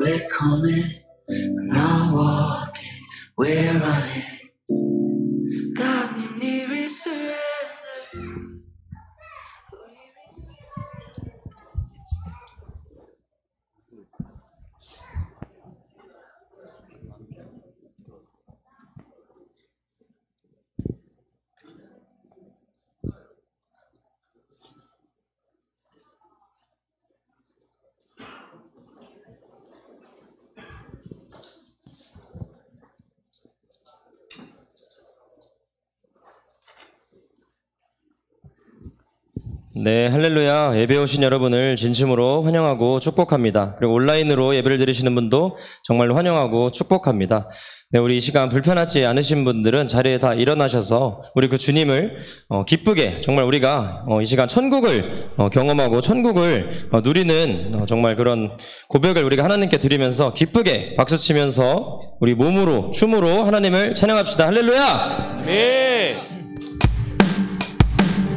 We're coming, we're not walking, we're running. God, we need resurrender. 네, 할렐루야. 예배 오신 여러분을 진심으로 환영하고 축복합니다. 그리고 온라인으로 예배를 드리시는 분도 정말로 환영하고 축복합니다. 네, 우리 이 시간 불편하지 않으신 분들은 자리에 다 일어나셔서 우리 그 주님을 기쁘게 정말 우리가 이 시간 천국을 경험하고 천국을 누리는 정말 그런 고백을 우리가 하나님께 드리면서 기쁘게 박수치면서 우리 몸으로 춤으로 하나님을 찬양합시다. 할렐루야. 네.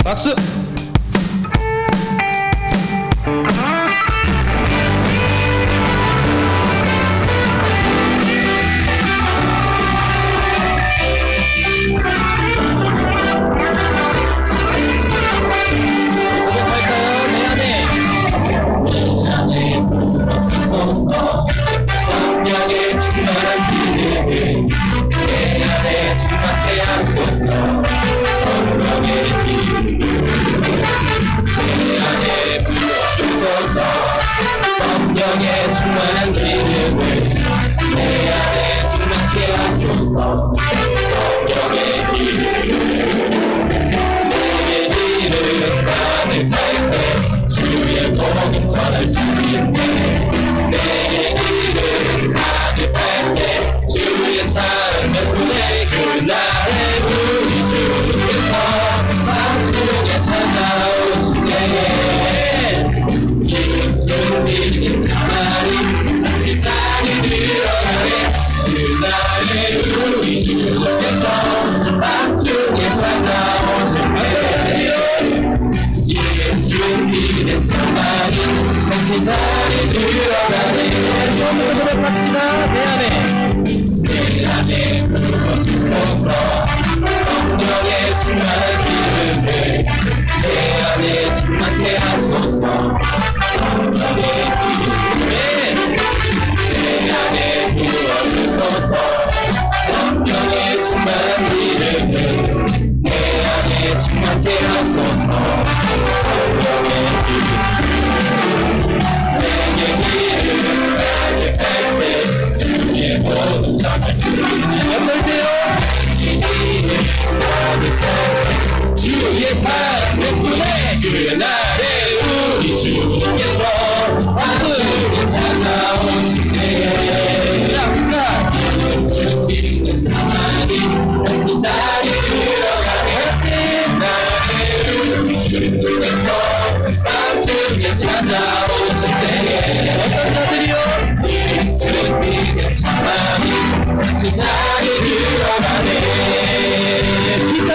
박수. 성령의 충만한 기름을 내 안에 충만케 하소서. 성령의 기름을 내 안에 부어주소서. 성령의 충만한 기름을 내 안에 충만케 하소서. 성령의 기름을 내게 기름 가득할 때 주의 복음 전할 수 있네. 내게 기름 가득할 때 주의 사랑을 보내. 그날에 우리 주께서 밤중에 찾아오신 때에 기름 믿긴 자만이 다시 자리 들어가네. 그날에 우리 주께서 밤중에 찾아오신 때에 기름 믿긴 자만이 다시 자리 들어가네. 손으로 고백합시다. 내 안에 부어주소서. 성령의 충만한 기름을 내 안에 충만케 하소서. 성령의 기름을 내 안에 부어주소서. 성령의 충만한 기름을 내 안에 충만케 하소서. 성령의 기름을 내게 기름 가득할 때 주의 복음 전할 수 있네. 어떨 때요? 기름 가득할 때 주의 사랑을 보내. 그날에 우리 주께서 밤을 찾아오실 때에 기름 믿는 자만이 같이 자리 들어가네. 그날에 우리 주께서 밤중에 찾아오실 때에 어떤 자들이요? 기름 믿는 자만이 같이 자리 들어가네. 기다.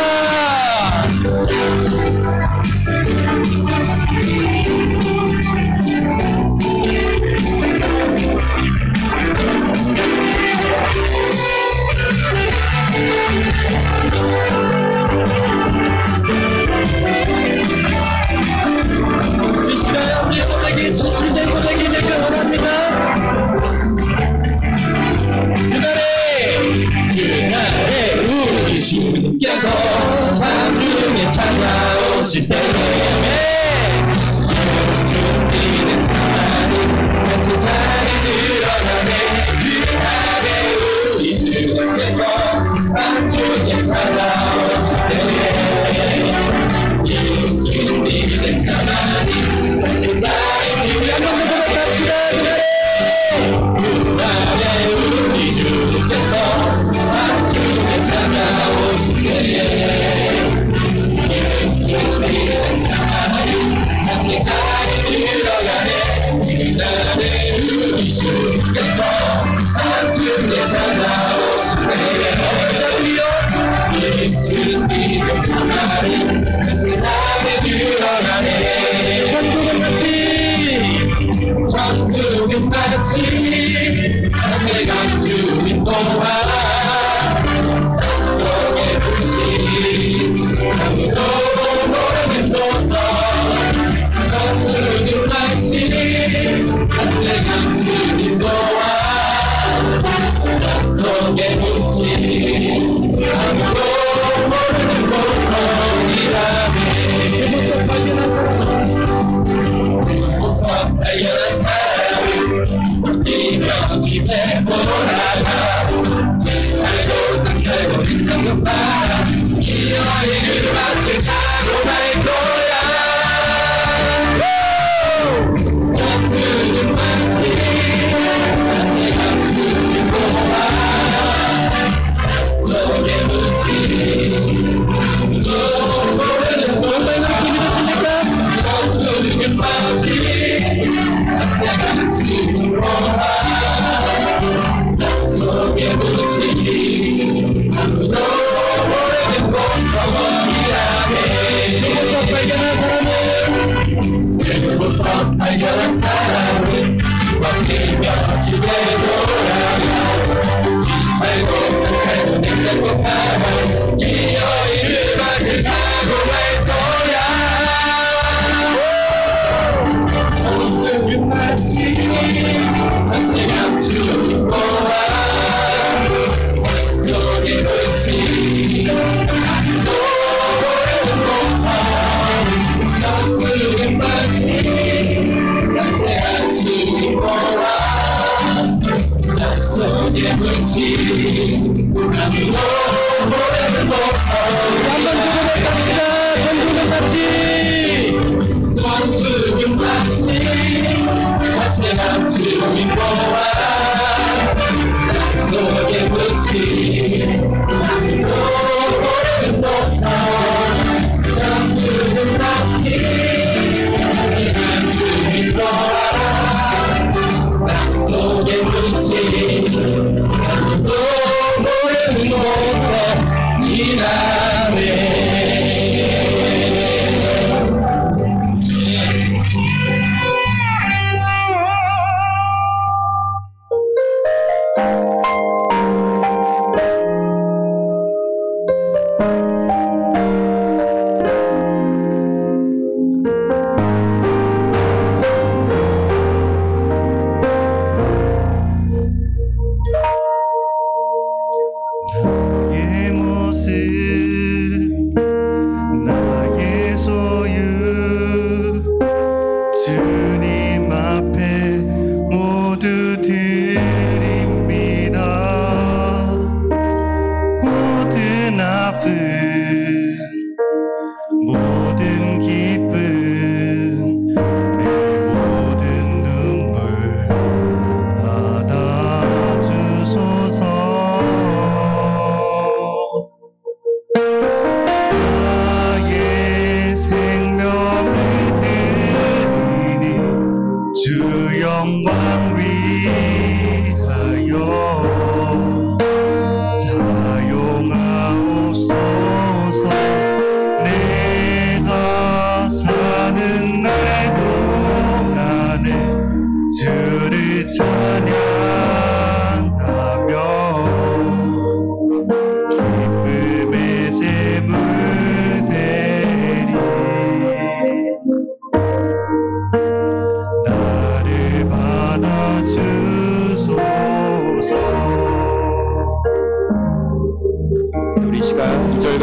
주시나요? 우리 고백이 진실된 고백이 되길 원합니다. 그날에 우리 주님께서 밤중에 찾아오실 때에 준비된 사람이 같이 자리 들어가네. 그날에 우리 주님께서 밤중에 찾아오실 때에 준비된 사람이 같이 자리 들어가네. 그날에 우리 주님께서 밤중에 찾아오실 때에 준비된 사람이 같이 자리 들어가네. 그날에 우리 주님께서 밤중에 찾아오실 때에 준비된 사람이 같이 자리 들어가네. 천국은 마치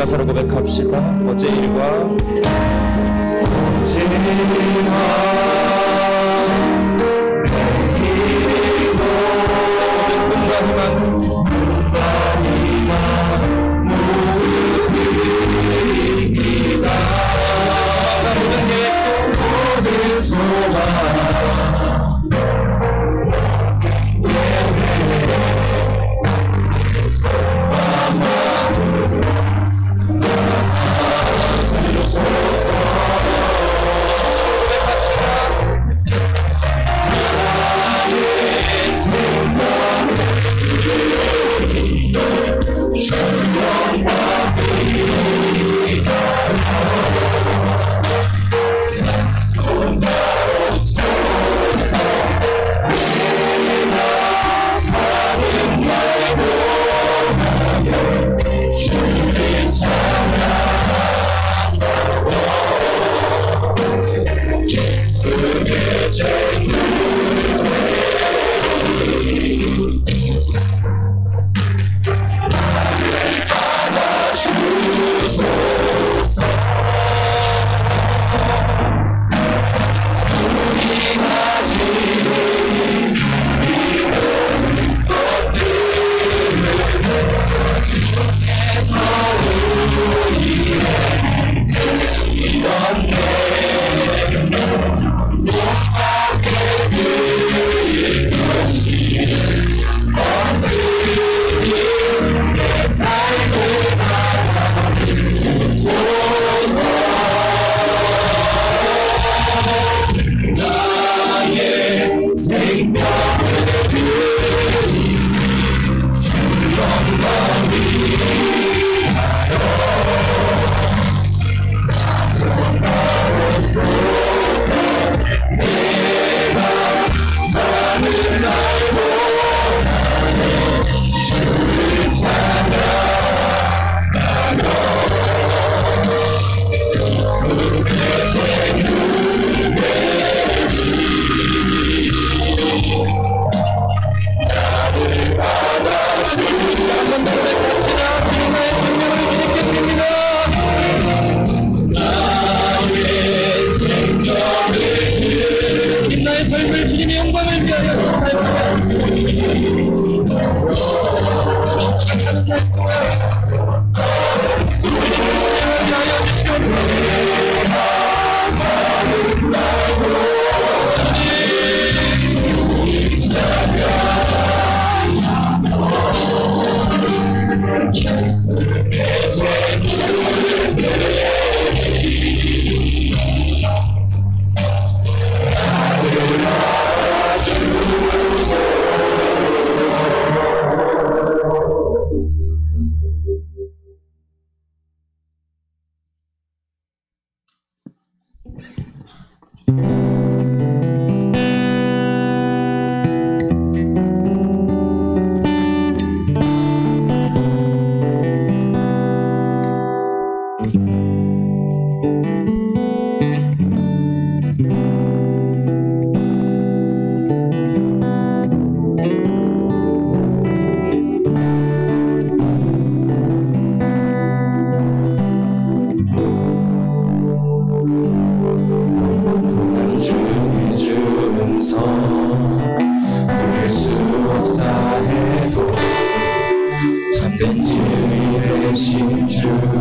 가사로 고백합시다. 어제 일과 내일과 꿈과 희망 모두 드립니다. 모든 계획도 모든 소망 살려소서.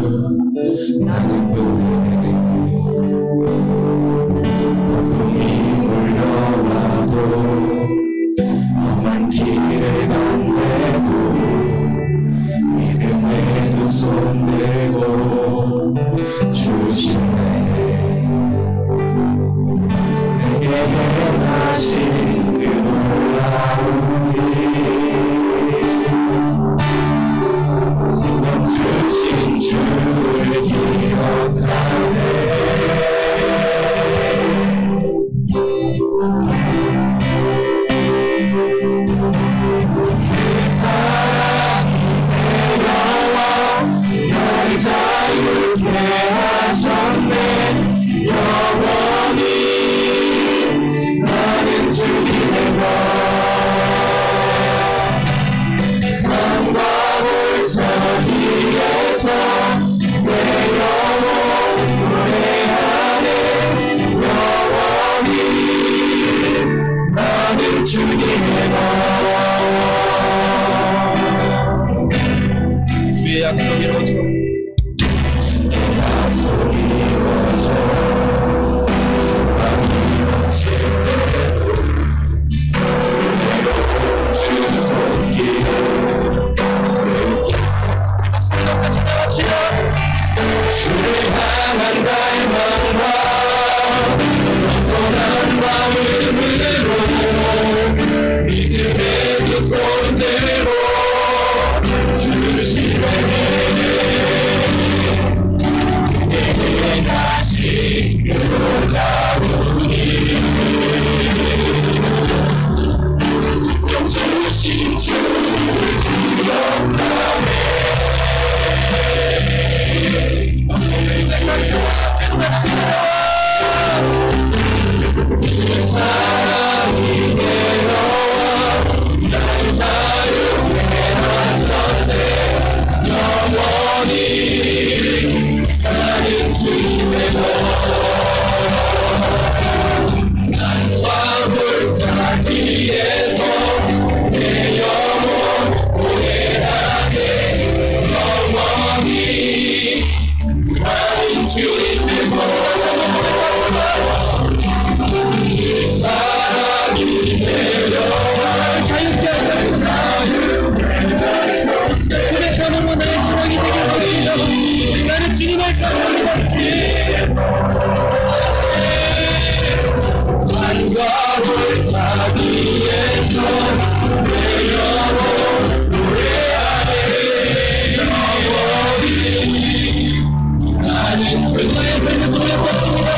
나는 그대의 폭풍이 몰려와도 험한 길을 간대도 믿음의 두 손 들고 주시네. 내게 행하신 그 놀라운 일, 생명 주신 주를 기억하네. 그 사랑이 내려와 날 자유케 하셨네. 영원히 나는 주님의 것, 세상과 골짜기에서 내 영혼 노래하네. 영원히 나는 주님의 것. 주의 약속 이루어져, 주의 약속 이루어져. 주를 향한 갈망과 겸손한 마음으로 믿음의 두 손 들고 주시네. 내게 다시 그 놀라운 일, 생명 주신 주를 기억하네. 사랑이 내려와 날 자유케 하셨네. 영원히 나는 주님의 것, 산과 골짜기에서 내 영혼 노래하네. 영원히 나는 주님의 것. 사랑이 내려와 자유케 하소서. 그의 가문은 나의 소망이 되게 하소서. 나는 주님을 따라갑니다. 산과 골짜기에서 내 영혼 노래하네. 영원히 나는 주님의 삶을 돌려봤습니다.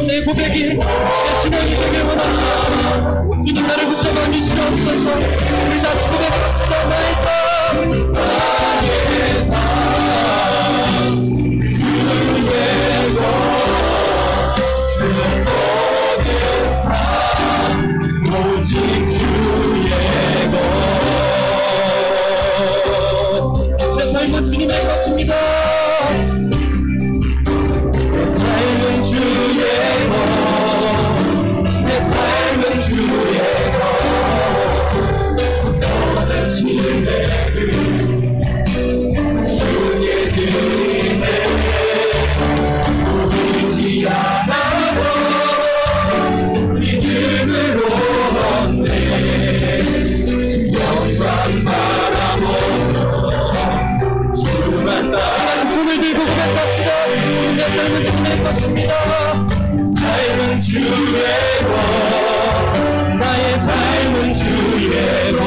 내 고백이 내 신앙이 되길 원합니다. 주님 나를 붙잡아 주시옵소서. 우리 다시 고백합시다. 나의 삶, 나의 삶 주의 것, 내 모든 삶 오직 주의 것. 내 삶은 주님의 것입니다. 내 삶은 주의 것, 내 삶은 주의 것. 너는 신뢰를 주께 드리네. 보이지 않아도 믿음으로 얻네. 영광 바라보며 주만 따라 손을 들고 고백합시다. 내 삶은 주님의 것입니다. 삶은 주의 것, 나의 삶은 주의 것.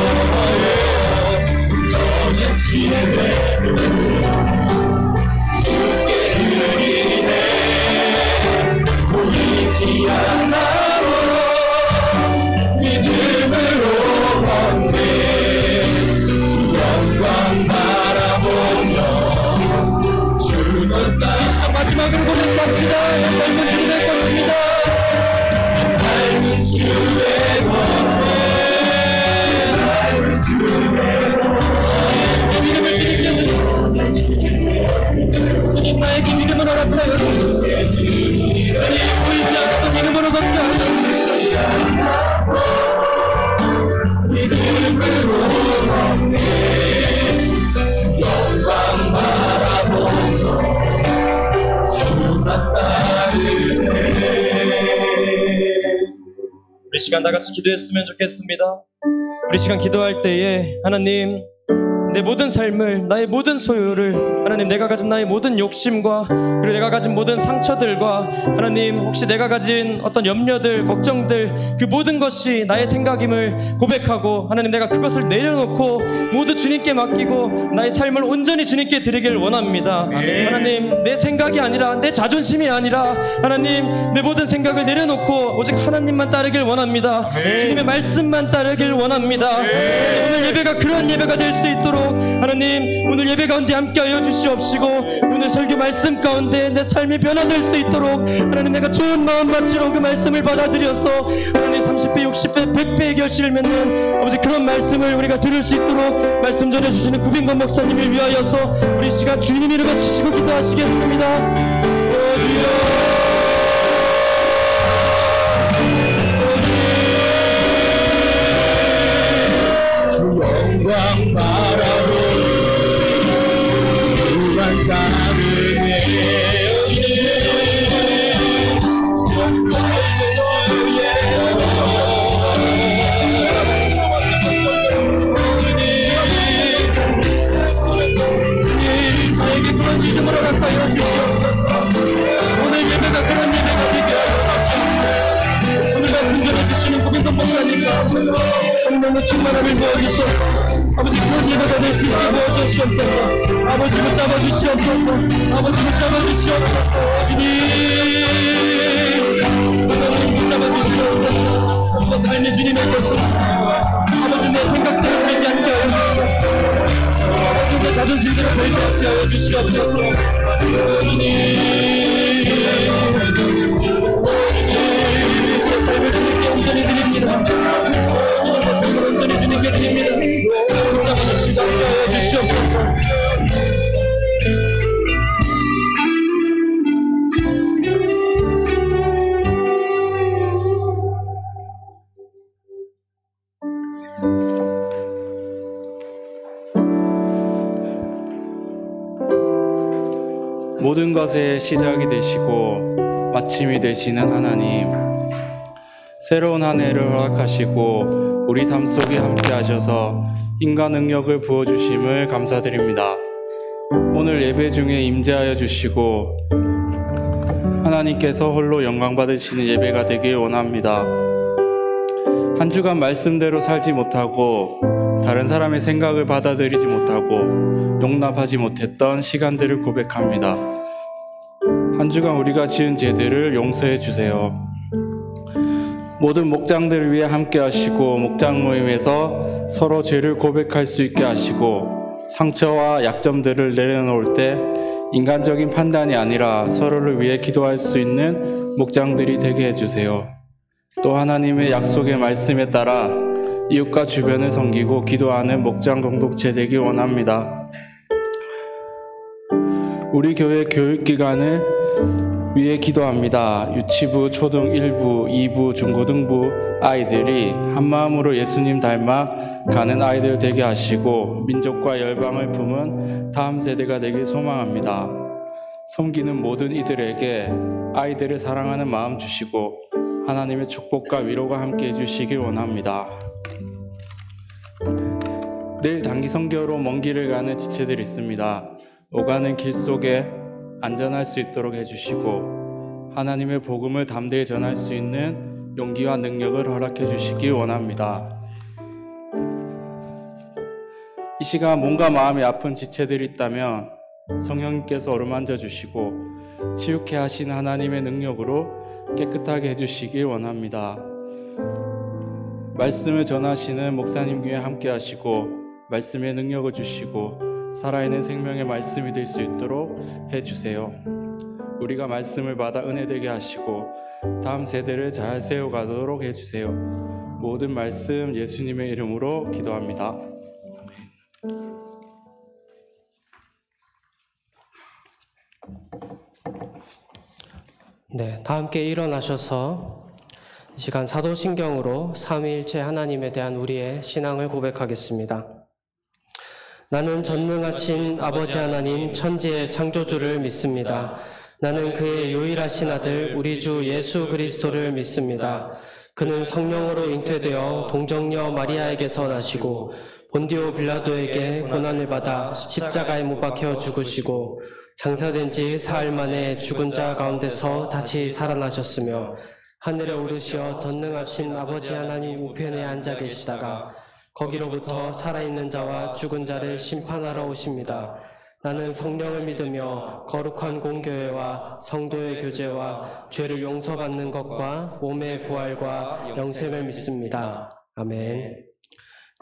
저녁 예배를 주께 드리네. 보이지 않아도 믿음으로 마지막으로 고백합시다. 내 삶은 주님의 것입니다. 내 삶은 주의 것. 내 삶은 주의 것. 내 믿음을 드리겠는 주님 나에게 믿음을 허락하여 주님 보이지 않았던 믿음으로 걷게 하여 믿음으로 걷네 영광 바라보며 주만 따르네. 우리 시간 다 같이 기도했으면 좋겠습니다. 우리 시간 기도할 때에 하나님 내 모든 삶을, 나의 모든 소유를, 하나님 내가 가진 나의 모든 욕심과 그리고 내가 가진 모든 상처들과 하나님 혹시 내가 가진 어떤 염려들, 걱정들 그 모든 것이 나의 생각임을 고백하고 하나님 내가 그것을 내려놓고 모두 주님께 맡기고 나의 삶을 온전히 주님께 드리길 원합니다. 하나님 내 생각이 아니라 내 자존심이 아니라 하나님 내 모든 생각을 내려놓고 오직 하나님만 따르길 원합니다. 주님의 말씀만 따르길 원합니다. 오늘 예배가 그런 예배가 될 수 있도록 하나님 오늘 예배 가운데 함께하여 주시옵시고 오늘 설교 말씀 가운데 내 삶이 변화될 수 있도록 하나님 내가 좋은 마음밭으로 그 말씀을 받아들여서 하나님 30배 60배 100배의 결실을 맺는 아버지 그런 말씀을 우리가 들을 수 있도록 말씀 전해주시는 구빈권 목사님을 위하여서 우리 시간 주님 이름을 치시고 기도하시겠습니다. 영광 바라보며 주만 따르네 나에게 그런 믿음을 허락하여 주시옵소서. 오늘 예배가 그런 예배가 되게 하여 주시옵소서. 오늘 말씀 전해주시는 고빈권 목사님과 성령의 충만함을 부어주시옵소서. 아버지 그런 예배가 될 수 있게 도와주시옵소서. 아버지 붙잡아 주시옵소서. 아버지 붙잡아 주시옵소서. 주님 하나님 붙잡아 주시옵소서. 우리가 삶의 주님의 것입니다. 아버지 내 생각대로 살지 않게 하여 주시옵소서. 아버지 내 자존심대로 살지 않게 하여 주시옵소서. 내 삶을 주님께 온전히 드립니다. 주님의 삶을 온전히 주님께 드립니다. 주시옵소서. 모든 것의 시작이 되시고 마침이 되시는 하나님, 새로운 한 해를 허락하시고 우리 삶 속에 함께 하셔서 인간 능력을 부어주심을 감사드립니다. 오늘 예배 중에 임재하여 주시고 하나님께서 홀로 영광 받으시는 예배가 되길 원합니다. 한 주간 말씀대로 살지 못하고 다른 사람의 생각을 받아들이지 못하고 용납하지 못했던 시간들을 고백합니다. 한 주간 우리가 지은 죄들을 용서해 주세요. 모든 목장들을 위해 함께 하시고 목장 모임에서 서로 죄를 고백할 수 있게 하시고 상처와 약점들을 내려놓을 때 인간적인 판단이 아니라 서로를 위해 기도할 수 있는 목장들이 되게 해주세요. 또 하나님의 약속의 말씀에 따라 이웃과 주변을 섬기고 기도하는 목장 공동체 되기 원합니다. 우리 교회 교육기관을 위해 기도합니다. 유치부, 초등 1부, 2부, 중고등부 아이들이 한마음으로 예수님 닮아 가는 아이들 되게 하시고 민족과 열방을 품은 다음 세대가 되길 소망합니다. 섬기는 모든 이들에게 아이들을 사랑하는 마음 주시고 하나님의 축복과 위로가 함께 해주시길 원합니다. 내일 단기 선교로 먼 길을 가는 지체들이 있습니다. 오가는 길 속에 안전할 수 있도록 해주시고 하나님의 복음을 담대히 전할 수 있는 용기와 능력을 허락해 주시기 원합니다. 이 시간 몸과 마음이 아픈 지체들이 있다면 성령님께서 어루만져 주시고 치유케 하신 하나님의 능력으로 깨끗하게 해주시길 원합니다. 말씀을 전하시는 목사님 교회 함께 하시고 말씀의 능력을 주시고 살아있는 생명의 말씀이 될 수 있도록 해주세요. 우리가 말씀을 받아 은혜되게 하시고 다음 세대를 잘 세워가도록 해주세요. 모든 말씀 예수님의 이름으로 기도합니다. 네, 다 함께 일어나셔서 이 시간 사도신경으로 삼위일체 하나님에 대한 우리의 신앙을 고백하겠습니다. 나는 전능하신 아버지 하나님 천지의 창조주를 믿습니다. 나는 그의 유일하신 아들 우리 주 예수 그리스도를 믿습니다. 그는 성령으로 잉태되어 동정녀 마리아에게서 나시고 본디오 빌라도에게 고난을 받아 십자가에 못 박혀 죽으시고 장사된 지 사흘 만에 죽은 자 가운데서 다시 살아나셨으며 하늘에 오르시어 전능하신 아버지 하나님 우편에 앉아 계시다가 거기로부터 살아있는 자와 죽은 자를 심판하러 오십니다. 나는 성령을 믿으며 거룩한 공교회와 성도의 교제와 죄를 용서받는 것과 몸의 부활과 영생을 믿습니다. 아멘.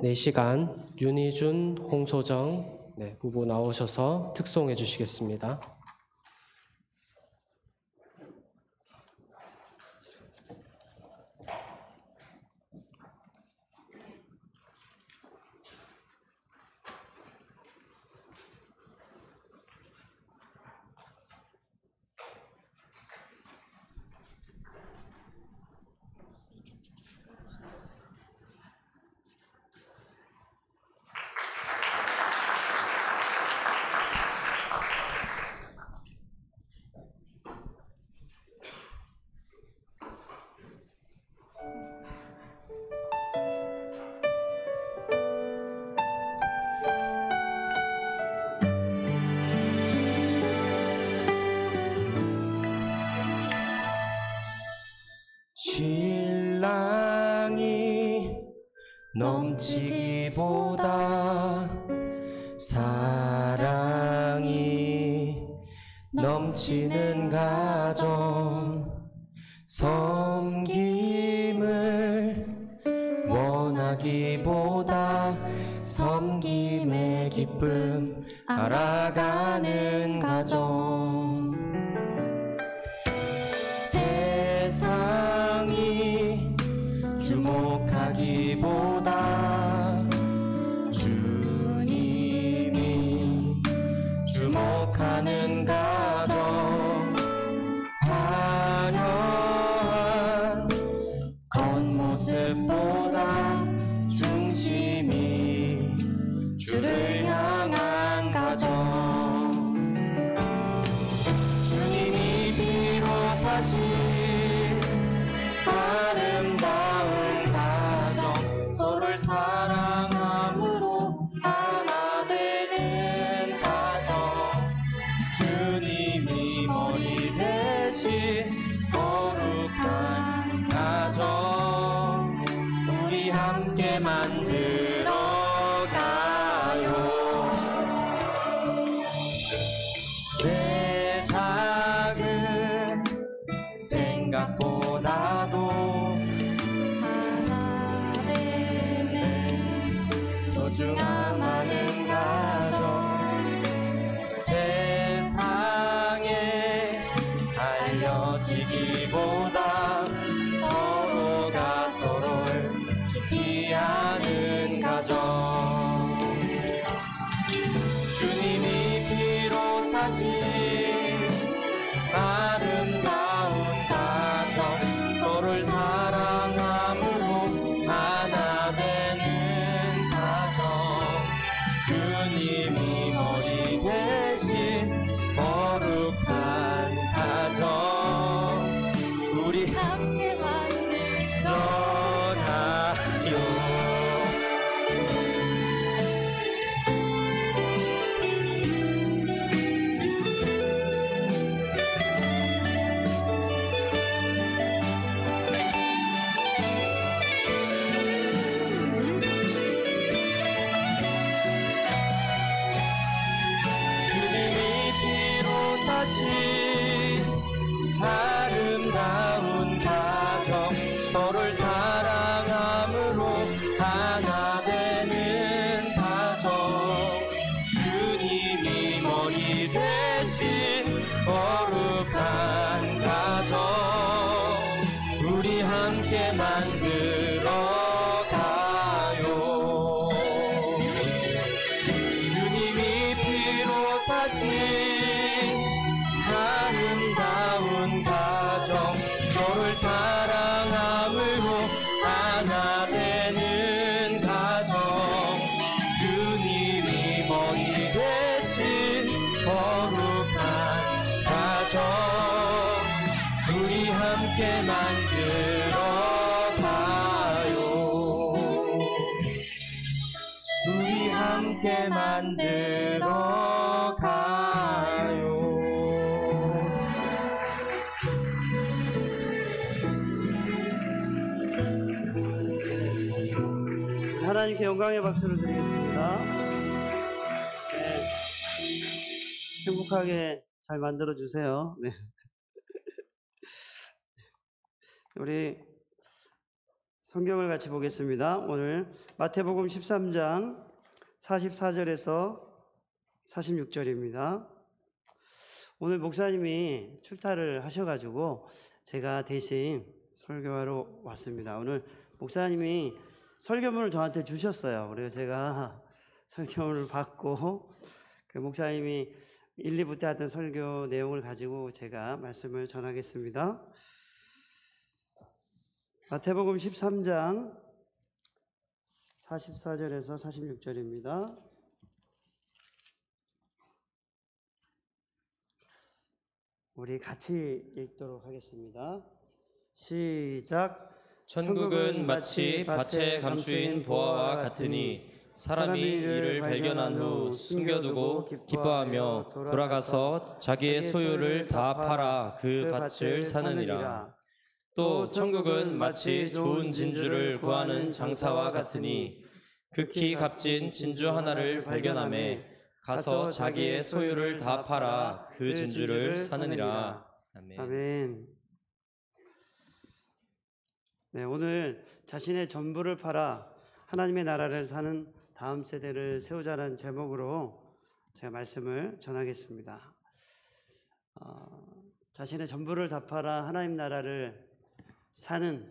네, 이 시간 윤희준, 홍소정 부부 나오셔서 특송해 주시겠습니다. 신랑이 넘치기보다 사랑이 넘치는 가정, 섬김을 원하기보다 섬김의 기쁨 알아가는 가정, 세상이 주목하기보다 주님이 주목하는 가정, 화려한 겉모습보다 중심이 주를 향한 가정, 주님이 비로 사신 아름다운 가정, 서로를 사랑함으로 하나 되는 가정, 주님이 머리 대신 거룩한 가정, 우리 함께 만들어 가요. 내 작은 생각보다도 하나 되는 소중함 많은 가정, 세상에 알려지기보다 서로가 서로를 깊이 아는 가정, 주님이 피로 사신 아름다운 가정, 서로를 사랑함으로 하나 되는 가정, 주님이 머리 대신 거룩한 가정, 우리 함께 만들어 가요. 함께 만들어 가요. 우리 함께 만들어 가요. 하나님께 영광의 박수를 드리겠습니다. 네. 행복하게 잘 만들어 주세요. 네. 우리 성경을 같이 보겠습니다. 오늘 마태복음 13장 44절에서 46절입니다. 오늘 목사님이 출타를 하셔가지고 제가 대신 설교하러 왔습니다. 오늘 목사님이 설교문을 저한테 주셨어요. 그래서 제가 설교문을 받고 그 목사님이 1, 2부 때 하던 설교 내용을 가지고 제가 말씀을 전하겠습니다. 마태복음 13장 44절에서 46절입니다. 우리 같이 읽도록 하겠습니다. 시작. 천국은 마치 밭에 감추인 보화와 같으니 사람이 이를 발견한 후 숨겨두고 기뻐하며 돌아가서 자기의 소유를 다 팔아 그 밭을 사느니라. 또 천국은 마치 좋은 진주를 구하는 장사와 같으니 극히 값진 진주 하나를 발견하매 가서 자기의 소유를 다 팔아 그 진주를 사느니라. 아멘. 아멘. 네, 오늘 자신의 전부를 팔아 하나님의 나라를 사는 다음 세대를 세우자는 제목으로 제가 말씀을 전하겠습니다. 자신의 전부를 다 팔아 하나님 나라를 사는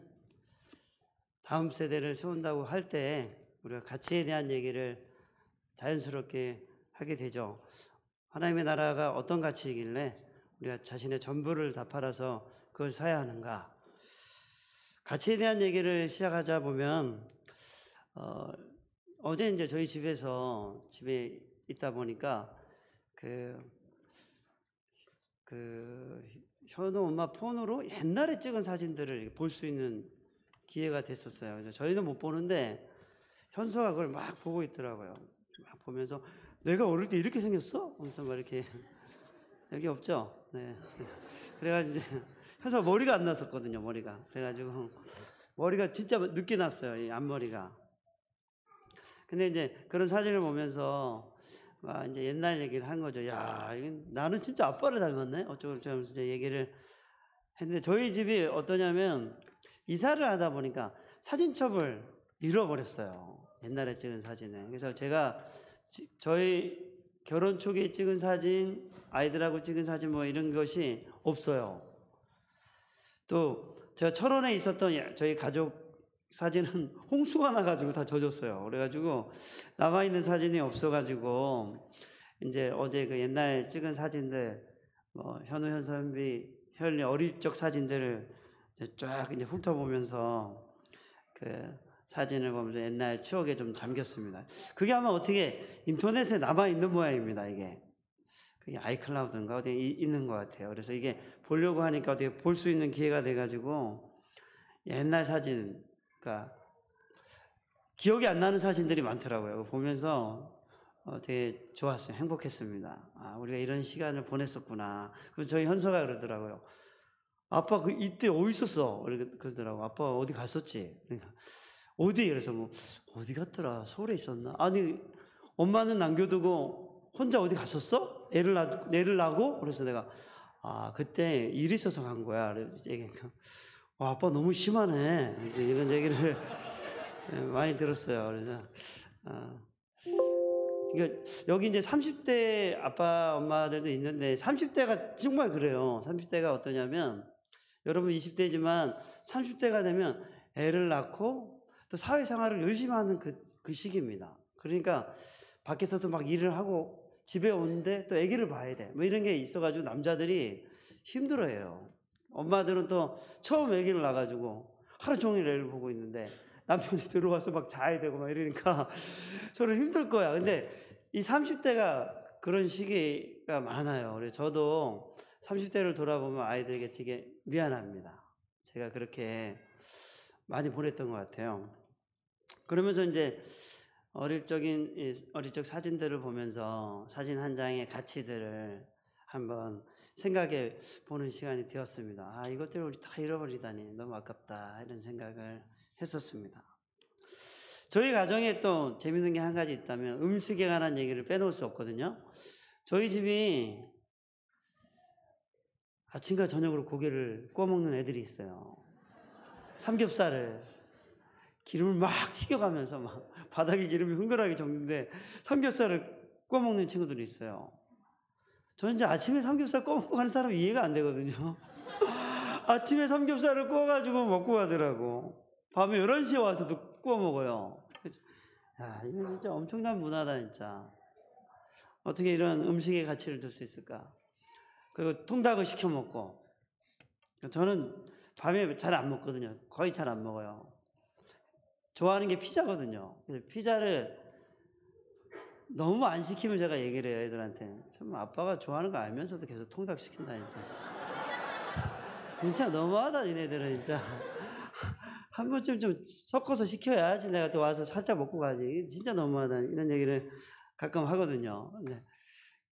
다음 세대를 세운다고 할 때 우리가 가치에 대한 얘기를 자연스럽게 하게 되죠. 하나님의 나라가 어떤 가치이길래 우리가 자신의 전부를 다 팔아서 그걸 사야 하는가? 가치에 대한 얘기를 시작하자 보면 어제 이제 저희 집에 있다 보니까 현우 엄마 폰으로 옛날에 찍은 사진들을 볼 수 있는 기회가 됐었어요. 그래서 저희는 못 보는데 현수가 그걸 막 보고 있더라고요. 막 보면서 내가 어릴 때 이렇게 생겼어? 하면서 막 이렇게 여기 없죠? 네. 그래가지고 이제 현수가 머리가 안 났었거든요. 머리가. 그래가지고 머리가 진짜 늦게 났어요. 이 앞머리가. 근데 이제 그런 사진을 보면서 막 이제 옛날 얘기를 한 거죠. 야, 나는 진짜 아빠를 닮았네? 어쩌고저쩌고 하면서 이제 얘기를 했는데 저희 집이 어떠냐면 이사를 하다 보니까 사진첩을 잃어버렸어요. 옛날에 찍은 사진을. 그래서 제가 저희 결혼 초기에 찍은 사진, 아이들하고 찍은 사진 뭐 이런 것이 없어요. 또 제가 철원에 있었던 저희 가족 사진은 홍수가 나가지고 다 젖었어요. 그래가지고 남아있는 사진이 없어가지고 이제 어제 그 옛날 찍은 사진들 현우, 현서, 현비, 혈리 어릴 적 사진들을 쫙 이제 훑어보면서 그 사진을 보면서 옛날 추억에 좀 잠겼습니다. 그게 아마 어떻게 인터넷에 남아있는 모양입니다. 이게 그게 아이클라우드인가 어디에 있는 것 같아요. 그래서 이게 보려고 하니까 어떻게 볼 수 있는 기회가 돼가지고 옛날 사진, 그러니까 기억이 안 나는 사진들이 많더라고요. 보면서 되게 좋았어요. 행복했습니다. 아, 우리가 이런 시간을 보냈었구나. 그래서 저희 현서가 그러더라고요. 아빠 이때 어디 있었어? 그러더라고. 아빠 어디 갔었지? 그러니까 어디? 그래서 뭐 어디 갔더라? 서울에 있었나? 아니 엄마는 남겨두고 혼자 어디 갔었어? 애를 낳고? 그래서 내가 그때 일 있어서 간 거야. 얘기하니까 와, 아빠 너무 심하네. 이제 이런 얘기를 많이 들었어요. 그래서 그러니까 여기 이제 30대 아빠 엄마들도 있는데 30대가 정말 그래요. 30대가 어떠냐면 여러분 20대지만 30대가 되면 애를 낳고 또 사회생활을 열심히 하는 그 시기입니다. 그러니까 밖에서도 막 일을 하고 집에 오는데 또 아기를 봐야 돼. 뭐 이런 게 있어가지고 남자들이 힘들어해요. 엄마들은 또 처음 아기를 낳아가지고 하루 종일 애를 보고 있는데 남편이 들어와서 막 자야 되고 막 이러니까 저는 힘들 거야. 근데 이 30대가 그런 시기가 많아요. 그래서 저도 30대를 돌아보면 아이들에게 되게 미안합니다. 제가 그렇게 많이 보냈던 것 같아요. 그러면서 이제 어릴 적 사진들을 보면서 사진 한 장의 가치들을 한번 생각해 보는 시간이 되었습니다. 이것들을 우리 다 잃어버리다니 너무 아깝다 이런 생각을 했었습니다. 저희 가정에 또 재밌는 게 한 가지 있다면 음식에 관한 얘기를 빼놓을 수 없거든요. 저희 집이 아침과 저녁으로 고기를 구워 먹는 애들이 있어요. 삼겹살을 기름을 막 튀겨가면서 막 바닥에 기름이 흥건하게 적는데 삼겹살을 구워 먹는 친구들이 있어요. 저는 이제 아침에 삼겹살 구워 먹고 가는 사람 이해가 안 되거든요. 아침에 삼겹살을 구워가지고 먹고 가더라고. 밤에 11시에 와서도 구워 먹어요. 야, 이거 진짜 엄청난 문화다 진짜. 어떻게 이런 음식의 가치를 둘 수 있을까? 그리고 통닭을 시켜 먹고. 저는 밤에 잘 안 먹거든요. 거의 잘 안 먹어요. 좋아하는 게 피자거든요. 피자를 너무 안 시키면 제가 얘기를 해요, 애들한테. 참 아빠가 좋아하는 거 알면서도 계속 통닭 시킨다 진짜. 진짜 너무하다 니네들은 진짜. 한 번쯤 좀 섞어서 시켜야지 내가 또 와서 살짝 먹고 가지. 진짜 너무하다 이런 얘기를 가끔 하거든요. 근데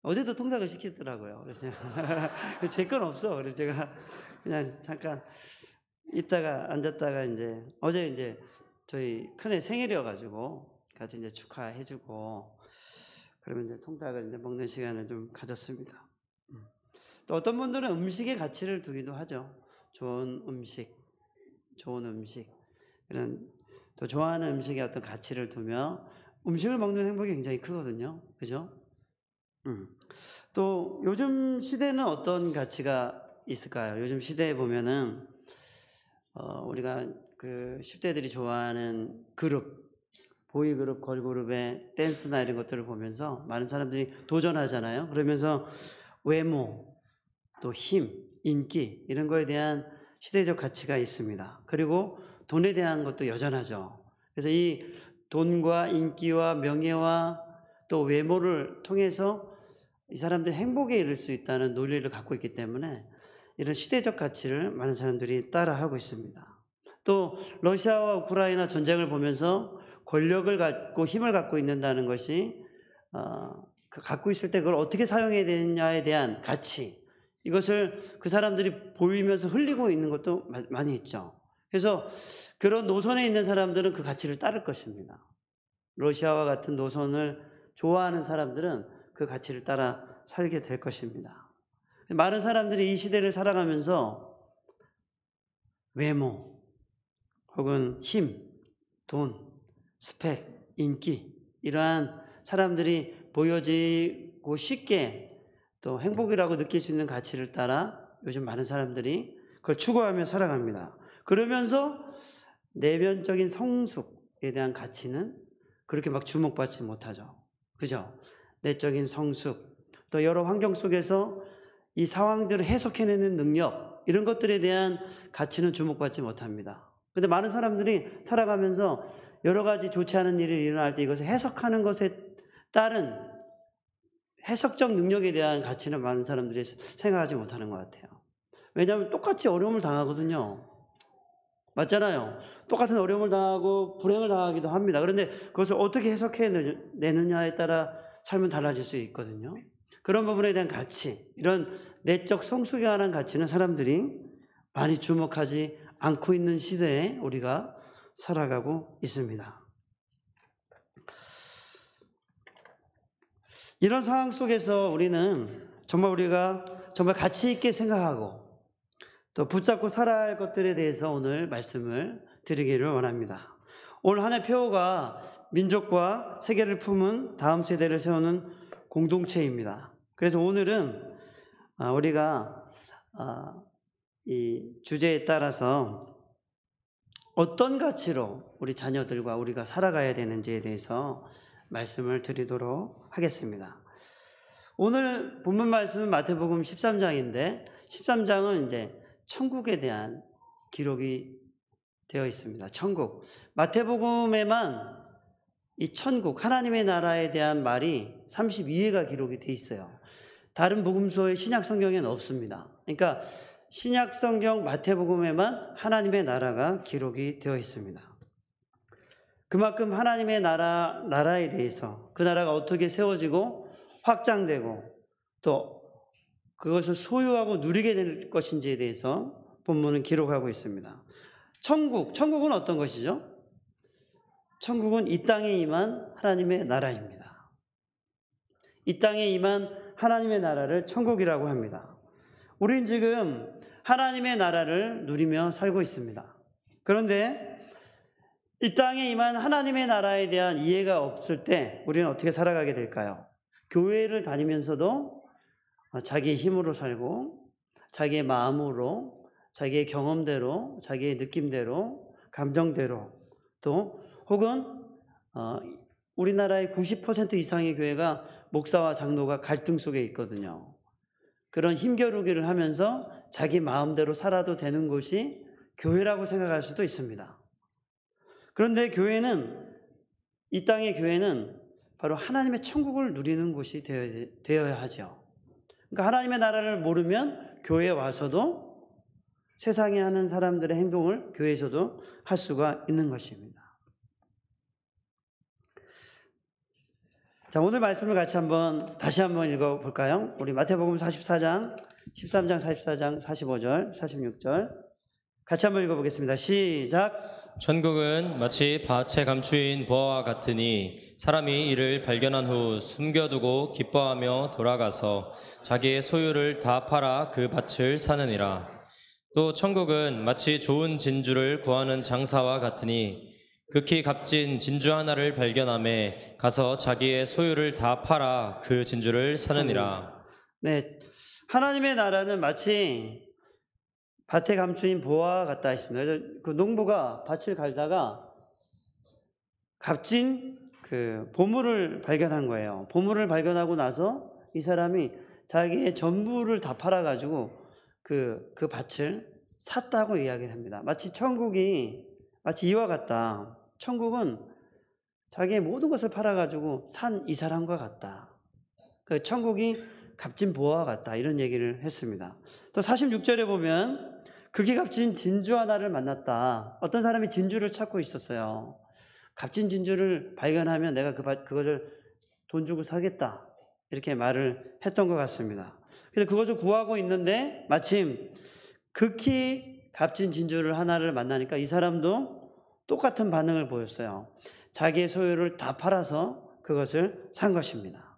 어제도 통닭을 시켰더라고요. 그래서 제 건 없어. 그래서 제가 그냥 잠깐 있다가 앉았다가 이제 어제 이제 저희 큰애 생일이어가지고 같이 이제 축하해주고 그러면 이제 통닭을 이제 먹는 시간을 좀 가졌습니다. 또 어떤 분들은 음식의 가치를 두기도 하죠. 좋은 음식 이런 또 좋아하는 음식의 어떤 가치를 두며 음식을 먹는 행복이 굉장히 크거든요. 그죠? 또 요즘 시대는 어떤 가치가 있을까요? 요즘 시대에 보면은 우리가 그 10대들이 좋아하는 그룹, 보이그룹, 걸그룹의 댄스나 이런 것들을 보면서 많은 사람들이 도전하잖아요. 그러면서 외모, 또 힘, 인기 이런 거에 대한 시대적 가치가 있습니다. 그리고 돈에 대한 것도 여전하죠. 그래서 이 돈과 인기와 명예와 또 외모를 통해서 이 사람들이 행복에 이를 수 있다는 논리를 갖고 있기 때문에 이런 시대적 가치를 많은 사람들이 따라하고 있습니다. 또 러시아와 우크라이나 전쟁을 보면서 권력을 갖고 힘을 갖고 있는다는 것이 갖고 있을 때 그걸 어떻게 사용해야 되느냐에 대한 가치, 이것을 그 사람들이 보이면서 흘리고 있는 것도 많이 있죠. 그래서 그런 노선에 있는 사람들은 그 가치를 따를 것입니다. 러시아와 같은 노선을 좋아하는 사람들은 그 가치를 따라 살게 될 것입니다. 많은 사람들이 이 시대를 살아가면서 외모 혹은 힘, 돈, 스펙, 인기 이러한 사람들이 보여지고 쉽게 또 행복이라고 느낄 수 있는 가치를 따라 요즘 많은 사람들이 그걸 추구하며 살아갑니다. 그러면서 내면적인 성숙에 대한 가치는 그렇게 막 주목받지 못하죠. 그죠? 내적인 성숙, 또 여러 환경 속에서 이 상황들을 해석해내는 능력, 이런 것들에 대한 가치는 주목받지 못합니다. 근데 많은 사람들이 살아가면서 여러 가지 좋지 않은 일이 일어날 때 이것을 해석하는 것에 따른 해석적 능력에 대한 가치는 많은 사람들이 생각하지 못하는 것 같아요. 왜냐하면 똑같이 어려움을 당하거든요. 맞잖아요. 똑같은 어려움을 당하고 불행을 당하기도 합니다. 그런데 그것을 어떻게 해석해내느냐에 따라 삶은 달라질 수 있거든요. 그런 부분에 대한 가치, 이런 내적 성숙에 관한 가치는 사람들이 많이 주목하지 않고 있는 시대에 우리가 살아가고 있습니다. 이런 상황 속에서 우리는 우리가 정말 가치 있게 생각하고 또 붙잡고 살아야 할 것들에 대해서 오늘 말씀을 드리기를 원합니다. 오늘 한 해 표어가 민족과 세계를 품은 다음 세대를 세우는 공동체입니다. 그래서 오늘은 우리가 이 주제에 따라서 어떤 가치로 우리 자녀들과 우리가 살아가야 되는지에 대해서 말씀을 드리도록 하겠습니다. 오늘 본문 말씀은 마태복음 13장인데 13장은 이제 천국에 대한 기록이 되어 있습니다. 천국. 마태복음에만 이 천국, 하나님의 나라에 대한 말이 32회가 기록이 되어 있어요. 다른 복음서의 신약 성경에는 없습니다. 그러니까 신약 성경 마태복음에만 하나님의 나라가 기록이 되어 있습니다. 그만큼 하나님의 나라에 대해서 그 나라가 어떻게 세워지고 확장되고 또 그것을 소유하고 누리게 될 것인지에 대해서 본문은 기록하고 있습니다. 천국은 어떤 것이죠? 천국은 이 땅에 임한 하나님의 나라입니다. 이 땅에 임한 하나님의 나라를 천국이라고 합니다. 우린 지금 하나님의 나라를 누리며 살고 있습니다. 그런데 이 땅에 임한 하나님의 나라에 대한 이해가 없을 때 우리는 어떻게 살아가게 될까요? 교회를 다니면서도 자기의 힘으로 살고 자기의 마음으로 자기의 경험대로 자기의 느낌대로 감정대로 또 혹은 우리나라의 90% 이상의 교회가 목사와 장로가 갈등 속에 있거든요. 그런 힘겨루기를 하면서 자기 마음대로 살아도 되는 곳이 교회라고 생각할 수도 있습니다. 그런데 이 땅의 교회는 바로 하나님의 천국을 누리는 곳이 되어야 하죠. 그러니까 하나님의 나라를 모르면 교회에 와서도 세상에 하는 사람들의 행동을 교회에서도 할 수가 있는 것입니다. 자, 오늘 말씀을 다시 한번 읽어볼까요? 우리 마태복음 44장, 13장, 44장, 45절, 46절 같이 한번 읽어보겠습니다. 시작. 천국은 마치 밭에 감추인 보화와 같으니 사람이 이를 발견한 후 숨겨두고 기뻐하며 돌아가서 자기의 소유를 다 팔아 그 밭을 사느니라. 또 천국은 마치 좋은 진주를 구하는 장사와 같으니 극히 값진 진주 하나를 발견하매 가서 자기의 소유를 다 팔아 그 진주를 사느니라. 네, 하나님의 나라는 마치 밭에 감추인 보화와 같다 했습니다. 그래서 그 농부가 밭을 갈다가 값진 그 보물을 발견한 거예요. 보물을 발견하고 나서 이 사람이 자기의 전부를 다 팔아가지고 그 밭을 샀다고 이야기를 합니다. 마치 이와 같다. 천국은 자기의 모든 것을 팔아가지고 산 이 사람과 같다. 그 천국이 값진 보화와 같다. 이런 얘기를 했습니다. 또 46절에 보면 극히 값진 진주 하나를 만났다. 어떤 사람이 진주를 찾고 있었어요. 값진 진주를 발견하면 내가 그것을 돈 주고 사겠다. 이렇게 말을 했던 것 같습니다. 그래서 그것을 구하고 있는데 마침 극히 값진 진주를 하나를 만나니까 이 사람도 똑같은 반응을 보였어요. 자기의 소유를 다 팔아서 그것을 산 것입니다.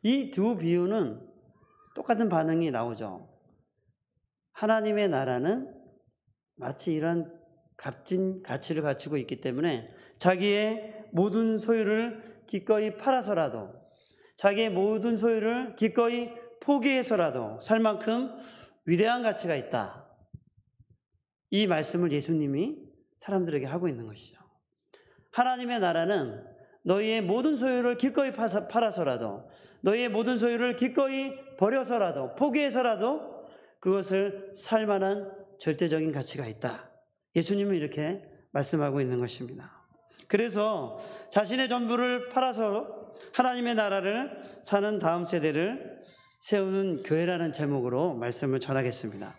이 두 비유는 똑같은 반응이 나오죠. 하나님의 나라는 마치 이런 값진 가치를 가지고 있기 때문에 자기의 모든 소유를 기꺼이 팔아서라도 자기의 모든 소유를 기꺼이 포기해서라도 살 만큼 위대한 가치가 있다. 이 말씀을 예수님이 사람들에게 하고 있는 것이죠. 하나님의 나라는 너희의 모든 소유를 기꺼이 팔아서라도 너희의 모든 소유를 기꺼이 버려서라도 포기해서라도 그것을 살 만한 절대적인 가치가 있다. 예수님은 이렇게 말씀하고 있는 것입니다. 그래서 자신의 전부를 팔아서 하나님의 나라를 사는 다음 세대를 세우는 교회라는 제목으로 말씀을 전하겠습니다.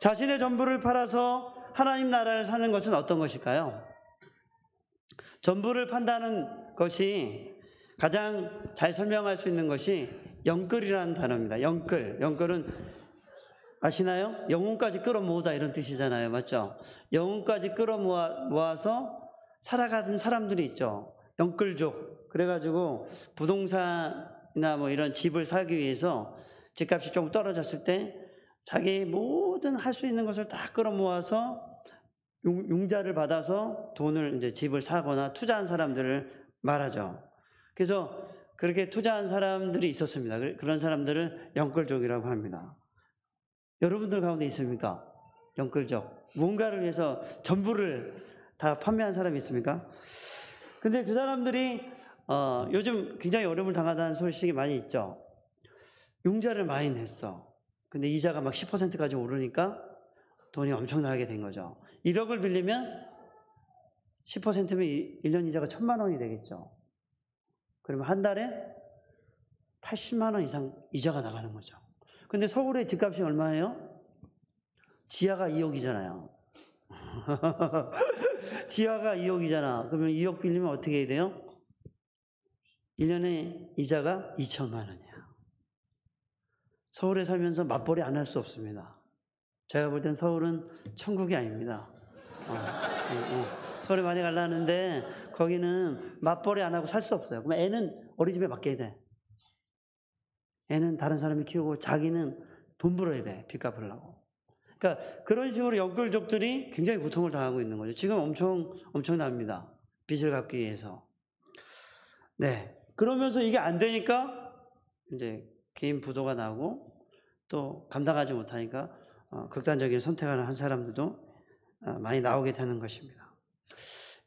자신의 전부를 팔아서 하나님 나라를 사는 것은 어떤 것일까요? 전부를 판다는 것이 가장 잘 설명할 수 있는 것이 영끌이라는 단어입니다. 영끌은 아시나요? 영혼까지 끌어모으다 이런 뜻이잖아요. 맞죠? 영혼까지 끌어모아서 살아가던 사람들이 있죠. 영끌족. 그래가지고 부동산이나 뭐 이런 집을 사기 위해서 집값이 조금 떨어졌을 때 자기 모든 할 수 있는 것을 다 끌어모아서 융자를 받아서 돈을 이제 집을 사거나 투자한 사람들을 말하죠. 그래서 그렇게 투자한 사람들이 있었습니다. 그런 사람들을 영끌족이라고 합니다. 여러분들 가운데 있습니까? 영끌족. 뭔가를 위해서 전부를 다 판매한 사람이 있습니까? 근데 그 사람들이 요즘 굉장히 어려움을 당하다는 소식이 많이 있죠. 융자를 많이 냈어. 근데 이자가 막 10%까지 오르니까 돈이 엄청나게 된 거죠. 1억을 빌리면 10%면 1년 이자가 1,000만 원이 되겠죠. 그러면 한 달에 80만 원 이상 이자가 나가는 거죠. 근데 서울의 집값이 얼마예요? 지하가 2억이잖아요. 지하가 2억이잖아. 그러면 2억 빌리면 어떻게 해야 돼요? 1년에 이자가 2천만 원이야. 서울에 살면서 맞벌이 안 할 수 없습니다. 제가 볼 땐 서울은 천국이 아닙니다. 서울에 많이 가려는데 거기는 맞벌이 안 하고 살 수 없어요. 그럼 애는 어린이집에 맡겨야 돼. 애는 다른 사람이 키우고 자기는 돈 벌어야 돼. 빚 갚으려고. 그러니까 그런 식으로 연골족들이 굉장히 고통을 당하고 있는 거죠. 지금 엄청납니다. 빚을 갚기 위해서. 네. 그러면서 이게 안 되니까 이제 개인 부도가 나고 또 감당하지 못하니까 극단적인 선택을 한 사람들도 많이 나오게 되는 것입니다.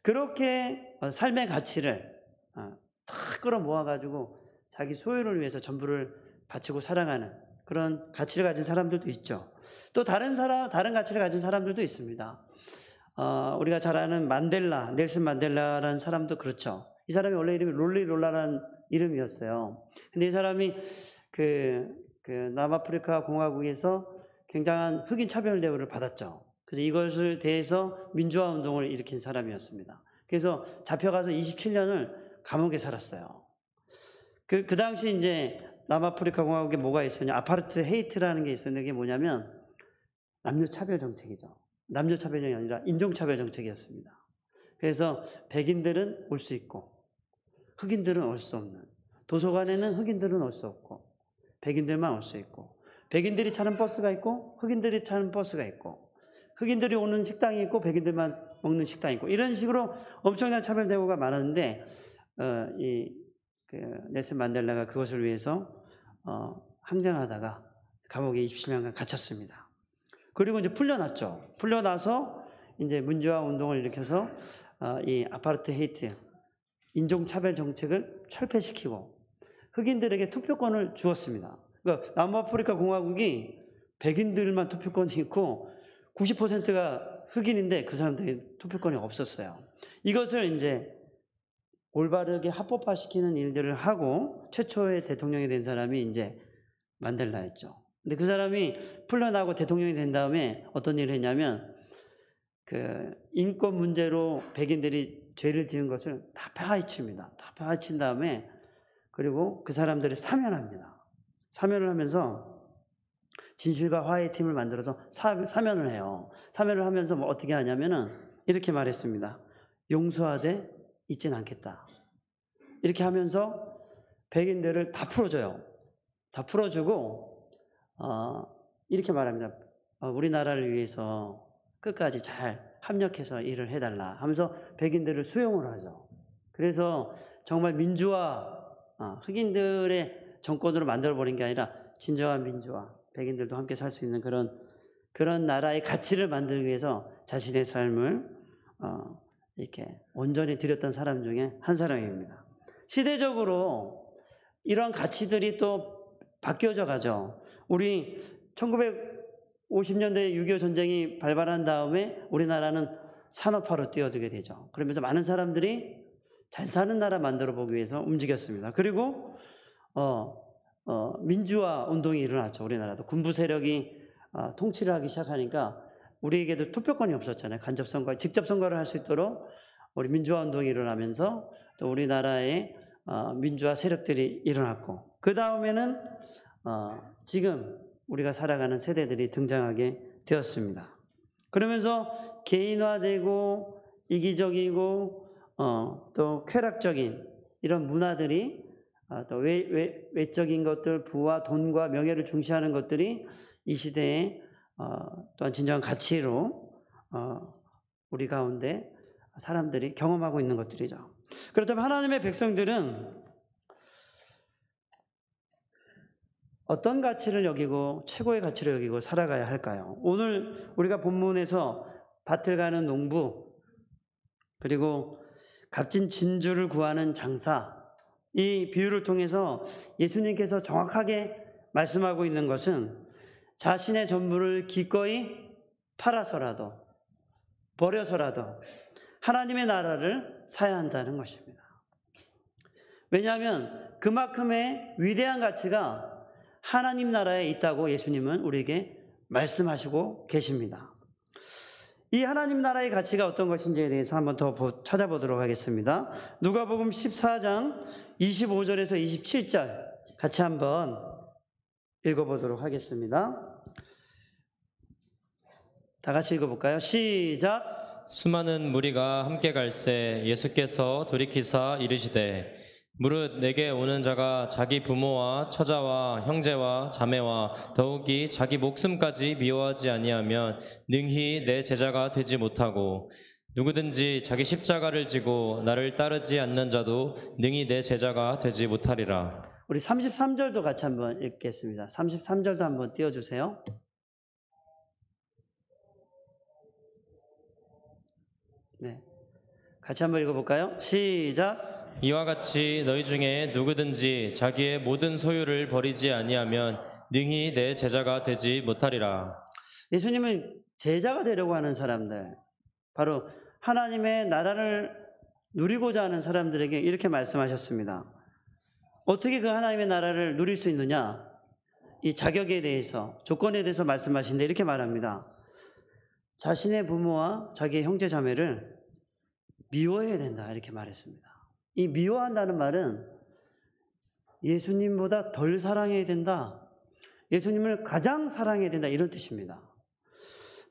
그렇게 삶의 가치를 다 끌어모아가지고 자기 소유를 위해서 전부를 바치고 살아가는 그런 가치를 가진 사람들도 있죠. 또 다른 가치를 가진 사람들도 있습니다. 우리가 잘 아는 만델라, 넬슨 만델라라는 사람도 그렇죠. 이 사람이 원래 이름이 롤리롤라라는 이름이었어요. 근데 이 사람이 그 남아프리카 공화국에서 굉장한 흑인 차별 대우를 받았죠. 그래서 이것을 대해서 민주화 운동을 일으킨 사람이었습니다. 그래서 잡혀가서 27년을 감옥에 살았어요. 그 당시 이제 남아프리카 공화국에 뭐가 있었냐? 아파르트헤이트라는 게 있었는데 그게 뭐냐면 남녀차별 정책이죠. 남녀차별이 아니라 인종차별 정책이었습니다. 그래서 백인들은 올 수 있고 흑인들은 올 수 없는, 도서관에는 흑인들은 올 수 없고 백인들만 올 수 있고, 백인들이 타는 버스가 있고 흑인들이 타는 버스가 있고, 흑인들이 오는 식당이 있고 백인들만 먹는 식당이 있고, 이런 식으로 엄청난 차별 대우가 많았는데 넬슨 만델라가 그것을 위해서 항쟁하다가 감옥에 27년간 갇혔습니다. 그리고 이제 풀려났죠. 풀려나서 이제 민주화 운동을 일으켜서 이 아파르트헤이트 인종차별 정책을 철폐시키고 흑인들에게 투표권을 주었습니다. 그러니까 남아프리카 공화국이 백인들만 투표권이 있고 90%가 흑인인데 그 사람들이 투표권이 없었어요. 이것을 이제 올바르게 합법화시키는 일들을 하고 최초의 대통령이 된 사람이 이제 만델라였죠. 근데 그 사람이 풀려나고 대통령이 된 다음에 어떤 일을 했냐면 그 인권 문제로 백인들이 죄를 지은 것을 다 파헤칩니다. 다 파헤친 다음에 그리고 그 사람들을 사면합니다. 사면을 하면서 진실과 화해의 팀을 만들어서 사면을 해요. 사면을 하면서 뭐 어떻게 하냐면은 이렇게 말했습니다. 용서하되 잊진 않겠다. 이렇게 하면서 백인들을 다 풀어줘요. 다 풀어주고 이렇게 말합니다. 우리나라를 위해서 끝까지 잘 합력해서 일을 해달라 하면서 백인들을 수용을 하죠. 그래서 정말 민주화, 흑인들의 정권으로 만들어버린 게 아니라 진정한 민주화, 백인들도 함께 살 수 있는 그런 나라의 가치를 만들기 위해서 자신의 삶을 이렇게 온전히 드렸던 사람 중에 한 사람입니다. 시대적으로 이러한 가치들이 또 바뀌어져 가죠. 우리 1950년대 6.25 전쟁이 발발한 다음에 우리나라는 산업화로 뛰어들게 되죠. 그러면서 많은 사람들이 잘 사는 나라 만들어 보기 위해서 움직였습니다. 그리고 민주화 운동이 일어났죠. 우리나라도 군부 세력이 통치를 하기 시작하니까 우리에게도 투표권이 없었잖아요. 간접 선거, 직접 선거를 할 수 있도록 우리 민주화 운동이 일어나면서 또 우리나라의 민주화 세력들이 일어났고, 그 다음에는 지금 우리가 살아가는 세대들이 등장하게 되었습니다. 그러면서 개인화되고 이기적이고 또 쾌락적인 이런 문화들이 또 외적인 것들, 부와 돈과 명예를 중시하는 것들이 이 시대에 또한 진정한 가치로 우리 가운데 사람들이 경험하고 있는 것들이죠. 그렇다면 하나님의 백성들은 어떤 가치를 여기고 최고의 가치를 여기고 살아가야 할까요? 오늘 우리가 본문에서 밭을 가는 농부, 그리고 값진 진주를 구하는 장사, 이 비유를 통해서 예수님께서 정확하게 말씀하고 있는 것은 자신의 전부를 기꺼이 팔아서라도 버려서라도 하나님의 나라를 사야 한다는 것입니다. 왜냐하면 그만큼의 위대한 가치가 하나님 나라에 있다고 예수님은 우리에게 말씀하시고 계십니다. 이 하나님 나라의 가치가 어떤 것인지에 대해서 한번 더 찾아보도록 하겠습니다. 누가복음 14장 25절에서 27절 같이 한번 읽어보도록 하겠습니다. 다 같이 읽어볼까요? 시작. 수많은 무리가 함께 갈새 예수께서 돌이키사 이르시되 무릇 내게 오는 자가 자기 부모와 처자와 형제와 자매와 더욱이 자기 목숨까지 미워하지 아니하면 능히 내 제자가 되지 못하고 누구든지 자기 십자가를 지고 나를 따르지 않는 자도 능히 내 제자가 되지 못하리라. 우리 33절도 같이 한번 읽겠습니다. 33절도 한번 띄워주세요. 네, 같이 한번 읽어볼까요? 시작. 이와 같이 너희 중에 누구든지 자기의 모든 소유를 버리지 아니하면 능히 내 제자가 되지 못하리라. 예수님은 제자가 되려고 하는 사람들, 바로 하나님의 나라를 누리고자 하는 사람들에게 이렇게 말씀하셨습니다. 어떻게 그 하나님의 나라를 누릴 수 있느냐? 이 자격에 대해서, 조건에 대해서 말씀하시는데 이렇게 말합니다. 자신의 부모와 자기의 형제 자매를 미워해야 된다, 이렇게 말했습니다. 이 미워한다는 말은 예수님보다 덜 사랑해야 된다, 예수님을 가장 사랑해야 된다, 이런 뜻입니다.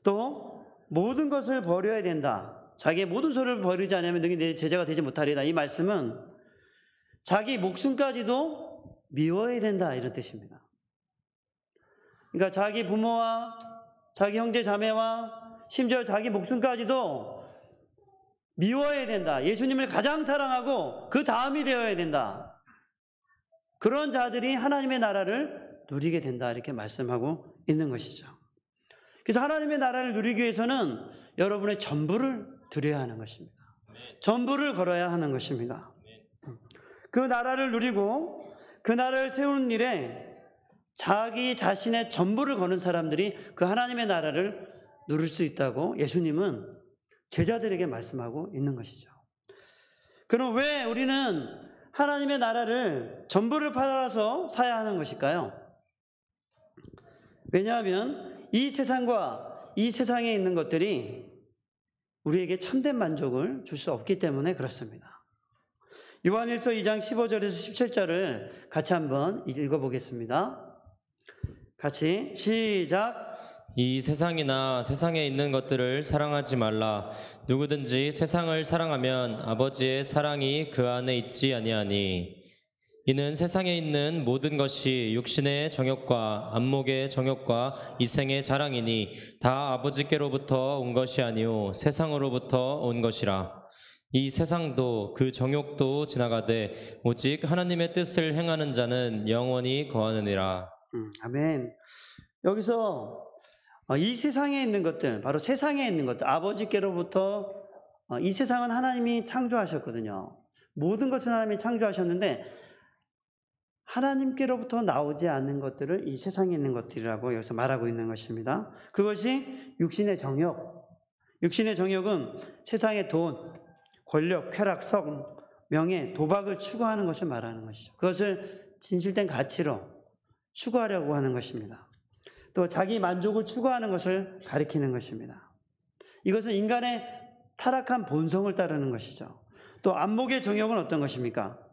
또 모든 것을 버려야 된다, 자기의 모든 소유를 버리지 않으면 너희 내 제자가 되지 못하리다. 이 말씀은 자기 목숨까지도 미워해야 된다, 이런 뜻입니다. 그러니까 자기 부모와 자기 형제 자매와 심지어 자기 목숨까지도 미워해야 된다. 예수님을 가장 사랑하고 그 다음이 되어야 된다. 그런 자들이 하나님의 나라를 누리게 된다, 이렇게 말씀하고 있는 것이죠. 그래서 하나님의 나라를 누리기 위해서는 여러분의 전부를 드려야 하는 것입니다. 전부를 걸어야 하는 것입니다. 그 나라를 누리고 그 나라를 세우는 일에 자기 자신의 전부를 거는 사람들이 그 하나님의 나라를 누릴 수 있다고 예수님은 제자들에게 말씀하고 있는 것이죠. 그럼 왜 우리는 하나님의 나라를 전부를 팔아서 사야 하는 것일까요? 왜냐하면 이 세상과 이 세상에 있는 것들이 우리에게 참된 만족을 줄 수 없기 때문에 그렇습니다. 요한일서 2장 15절에서 17절을 같이 한번 읽어보겠습니다. 같이 시작. 이 세상이나 세상에 있는 것들을 사랑하지 말라. 누구든지 세상을 사랑하면 아버지의 사랑이 그 안에 있지 아니하니. 이는 세상에 있는 모든 것이 육신의 정욕과 안목의 정욕과 이생의 자랑이니 다 아버지께로부터 온 것이 아니요 세상으로부터 온 것이라. 이 세상도 그 정욕도 지나가되 오직 하나님의 뜻을 행하는 자는 영원히 거하느니라. 아멘. 여기서 이 세상에 있는 것들, 바로 세상에 있는 것들, 아버지께로부터 이 세상은 하나님이 창조하셨거든요. 모든 것은 하나님이 창조하셨는데 하나님께로부터 나오지 않는 것들을 이 세상에 있는 것들이라고 여기서 말하고 있는 것입니다. 그것이 육신의 정욕. 육신의 정욕은 세상의 돈, 권력, 쾌락, 성, 명예, 도박을 추구하는 것을 말하는 것이죠. 그것을 진실된 가치로 추구하려고 하는 것입니다. 또 자기 만족을 추구하는 것을 가리키는 것입니다. 이것은 인간의 타락한 본성을 따르는 것이죠. 또 안목의 정욕은 어떤 것입니까?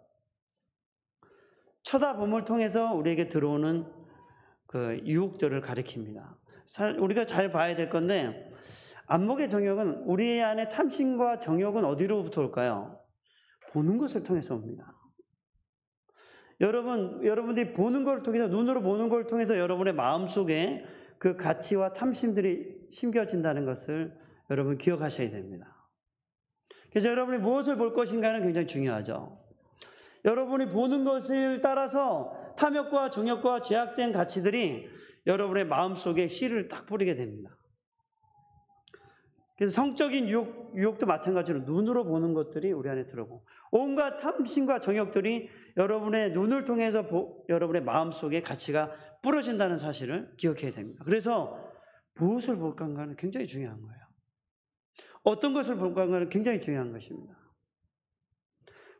쳐다봄을 통해서 우리에게 들어오는 그 유혹들을 가리킵니다. 우리가 잘 봐야 될 건데 안목의 정욕은 우리 안에 탐심과 정욕은 어디로부터 올까요? 보는 것을 통해서 옵니다. 여러분들이 보는 걸 통해서, 눈으로 보는 걸 통해서 여러분의 마음속에 그 가치와 탐심들이 심겨진다는 것을 여러분 기억하셔야 됩니다. 그래서 여러분이 무엇을 볼 것인가는 굉장히 중요하죠. 여러분이 보는 것을 따라서 탐욕과 정욕과 죄악된 가치들이 여러분의 마음속에 씨를 딱 뿌리게 됩니다. 그래서 성적인 유혹도 마찬가지로 눈으로 보는 것들이 우리 안에 들어오고 온갖 탐심과 정욕들이 여러분의 눈을 통해서 여러분의 마음속에 가치가 뿌려진다는 사실을 기억해야 됩니다. 그래서 무엇을 볼 건가는 굉장히 중요한 거예요. 어떤 것을 볼 건가는 굉장히 중요한 것입니다.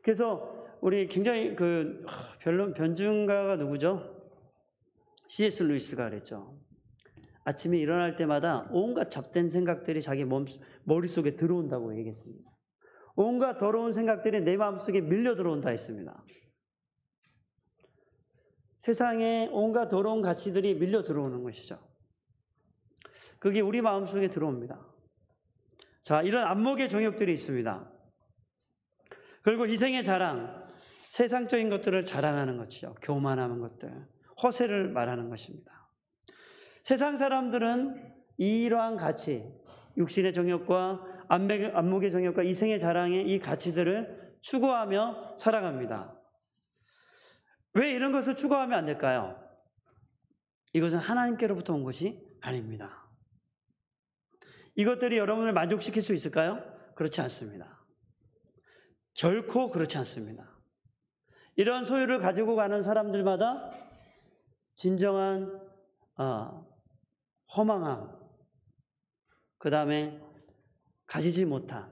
그래서 우리 굉장히 변증가가 누구죠? C.S. 루이스가 그랬죠. 아침에 일어날 때마다 온갖 잡된 생각들이 자기 머릿속에 들어온다고 얘기했습니다. 온갖 더러운 생각들이 내 마음속에 밀려 들어온다 했습니다. 세상에 온갖 더러운 가치들이 밀려 들어오는 것이죠. 그게 우리 마음속에 들어옵니다. 자, 이런 안목의 정욕들이 있습니다. 그리고 이생의 자랑, 세상적인 것들을 자랑하는 것이죠. 교만하는 것들, 허세를 말하는 것입니다. 세상 사람들은 이러한 가치, 육신의 정욕과 안목의 정욕과 이생의 자랑의 이 가치들을 추구하며 살아갑니다. 왜 이런 것을 추구하면 안 될까요? 이것은 하나님께로부터 온 것이 아닙니다. 이것들이 여러분을 만족시킬 수 있을까요? 그렇지 않습니다. 결코 그렇지 않습니다. 이런 소유를 가지고 가는 사람들마다 진정한 허망함, 그 다음에 가지지 못한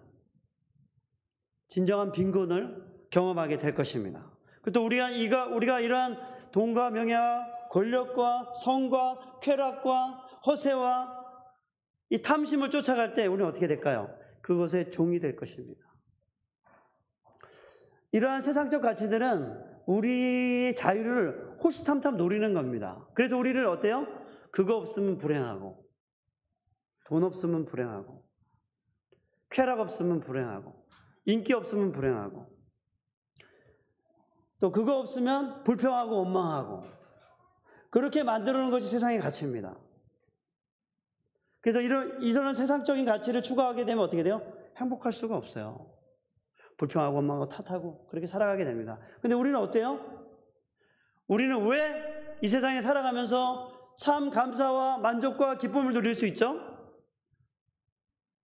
진정한 빈곤을 경험하게 될 것입니다. 또 우리가 이러한 돈과 명예와 권력과 성과 쾌락과 허세와 이 탐심을 쫓아갈 때 우리는 어떻게 될까요? 그것의 종이 될 것입니다. 이러한 세상적 가치들은 우리 자유를 호시탐탐 노리는 겁니다. 그래서 우리를 어때요? 그거 없으면 불행하고, 돈 없으면 불행하고, 쾌락 없으면 불행하고, 인기 없으면 불행하고, 또 그거 없으면 불평하고 원망하고, 그렇게 만들어 놓은 것이 세상의 가치입니다. 그래서 이런 세상적인 가치를 추구하게 되면 어떻게 돼요? 행복할 수가 없어요. 불평하고 원망하고 탓하고 그렇게 살아가게 됩니다. 근데 우리는 어때요? 우리는 왜 이 세상에 살아가면서 참 감사와 만족과 기쁨을 누릴 수 있죠?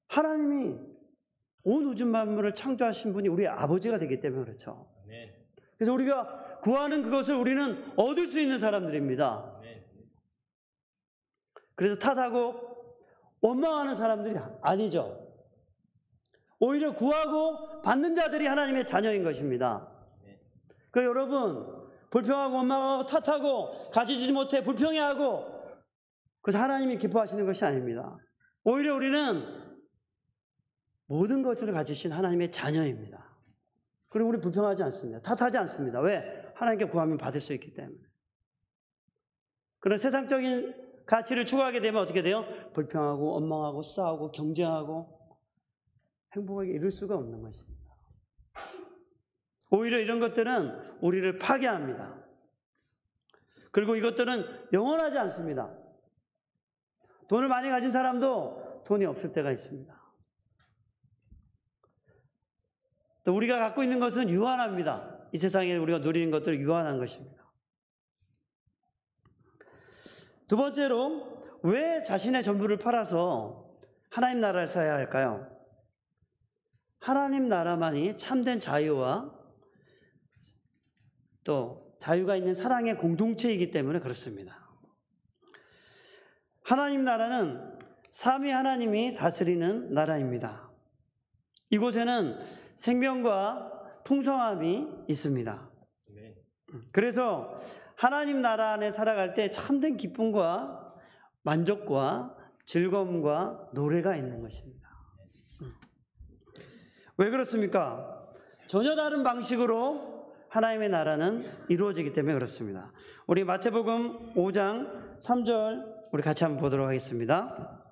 하나님이 온 우주 만물을 창조하신 분이 우리의 아버지가 되기 때문에 그렇죠. 그래서 우리가 구하는 그것을 우리는 얻을 수 있는 사람들입니다. 그래서 탓하고 원망하는 사람들이 아니죠. 오히려 구하고 받는 자들이 하나님의 자녀인 것입니다. 그러니까 여러분, 불평하고 원망하고 탓하고 가지지 못해 불평해하고 그래서 하나님이 기뻐하시는 것이 아닙니다. 오히려 우리는 모든 것을 가지신 하나님의 자녀입니다. 그리고 우리 불평하지 않습니다. 탓하지 않습니다. 왜? 하나님께 구하면 받을 수 있기 때문에. 그런 세상적인 가치를 추구하게 되면 어떻게 돼요? 불평하고 원망하고 싸우고 경쟁하고 행복하게 이룰 수가 없는 것입니다. 오히려 이런 것들은 우리를 파괴합니다. 그리고 이것들은 영원하지 않습니다. 돈을 많이 가진 사람도 돈이 없을 때가 있습니다. 또 우리가 갖고 있는 것은 유한합니다. 이 세상에 우리가 누리는 것들은 유한한 것입니다. 두 번째로, 왜 자신의 전부를 팔아서 하나님 나라를 사야 할까요? 하나님 나라만이 참된 자유와 또 자유가 있는 사랑의 공동체이기 때문에 그렇습니다. 하나님 나라는 삼위 하나님이 다스리는 나라입니다. 이곳에는 생명과 풍성함이 있습니다. 그래서 하나님 나라 안에 살아갈 때 참된 기쁨과 만족과 즐거움과 노래가 있는 것입니다. 왜 그렇습니까? 전혀 다른 방식으로 하나님의 나라는 이루어지기 때문에 그렇습니다. 우리 마태복음 5장 3절 우리 같이 한번 보도록 하겠습니다.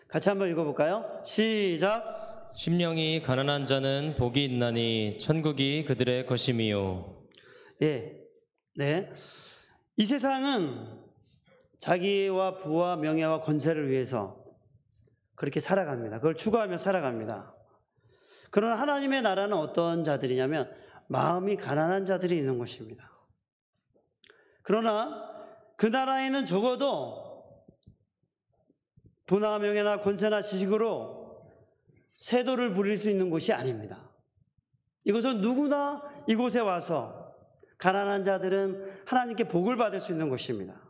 같이 한번 읽어볼까요? 시작. 심령이 가난한 자는 복이 있나니 천국이 그들의 것임이요. 예, 네. 이 세상은 자기와 부와 명예와 권세를 위해서 그렇게 살아갑니다. 그걸 추구하며 살아갑니다. 그러나 하나님의 나라는 어떤 자들이냐면 마음이 가난한 자들이 있는 것입니다. 그러나 그 나라에는 적어도 부나 명예나 권세나 지식으로 세도를 부릴 수 있는 곳이 아닙니다. 이것은 누구나 이곳에 와서 가난한 자들은 하나님께 복을 받을 수 있는 곳입니다.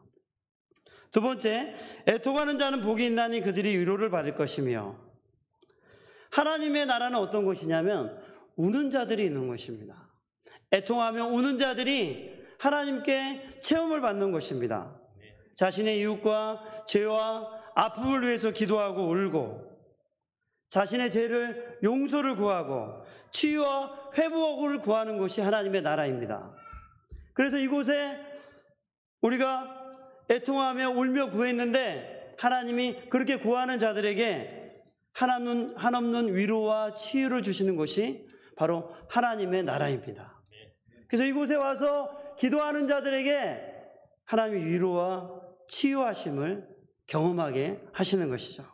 두 번째, 애통하는 자는 복이 있나니 그들이 위로를 받을 것이며, 하나님의 나라는 어떤 곳이냐면 우는 자들이 있는 것입니다. 애통하며 우는 자들이 하나님께 체험을 받는 것입니다. 자신의 이웃과 죄와 아픔을 위해서 기도하고 울고 자신의 죄를 용서를 구하고 치유와 회복을 구하는 것이 하나님의 나라입니다. 그래서 이곳에 우리가 애통하며 울며 구했는데 하나님이 그렇게 구하는 자들에게 한없는 위로와 치유를 주시는 것이 바로 하나님의 나라입니다. 그래서 이곳에 와서 기도하는 자들에게 하나님의 위로와 치유하심을 경험하게 하시는 것이죠.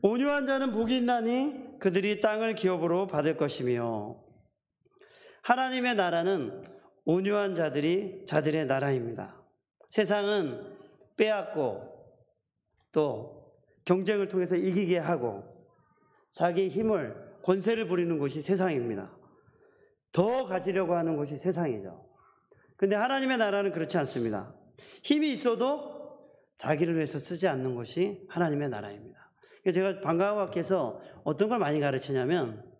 온유한 자는 복이 있나니 그들이 땅을 기업으로 받을 것이며, 하나님의 나라는 온유한 자들의 나라입니다. 세상은 빼앗고 또 경쟁을 통해서 이기게 하고 자기의 힘을 권세를 부리는 것이 세상입니다. 더 가지려고 하는 것이 세상이죠. 근데 하나님의 나라는 그렇지 않습니다. 힘이 있어도 자기를 위해서 쓰지 않는 것이 하나님의 나라입니다. 제가 방과후학교에서 어떤 걸 많이 가르치냐면,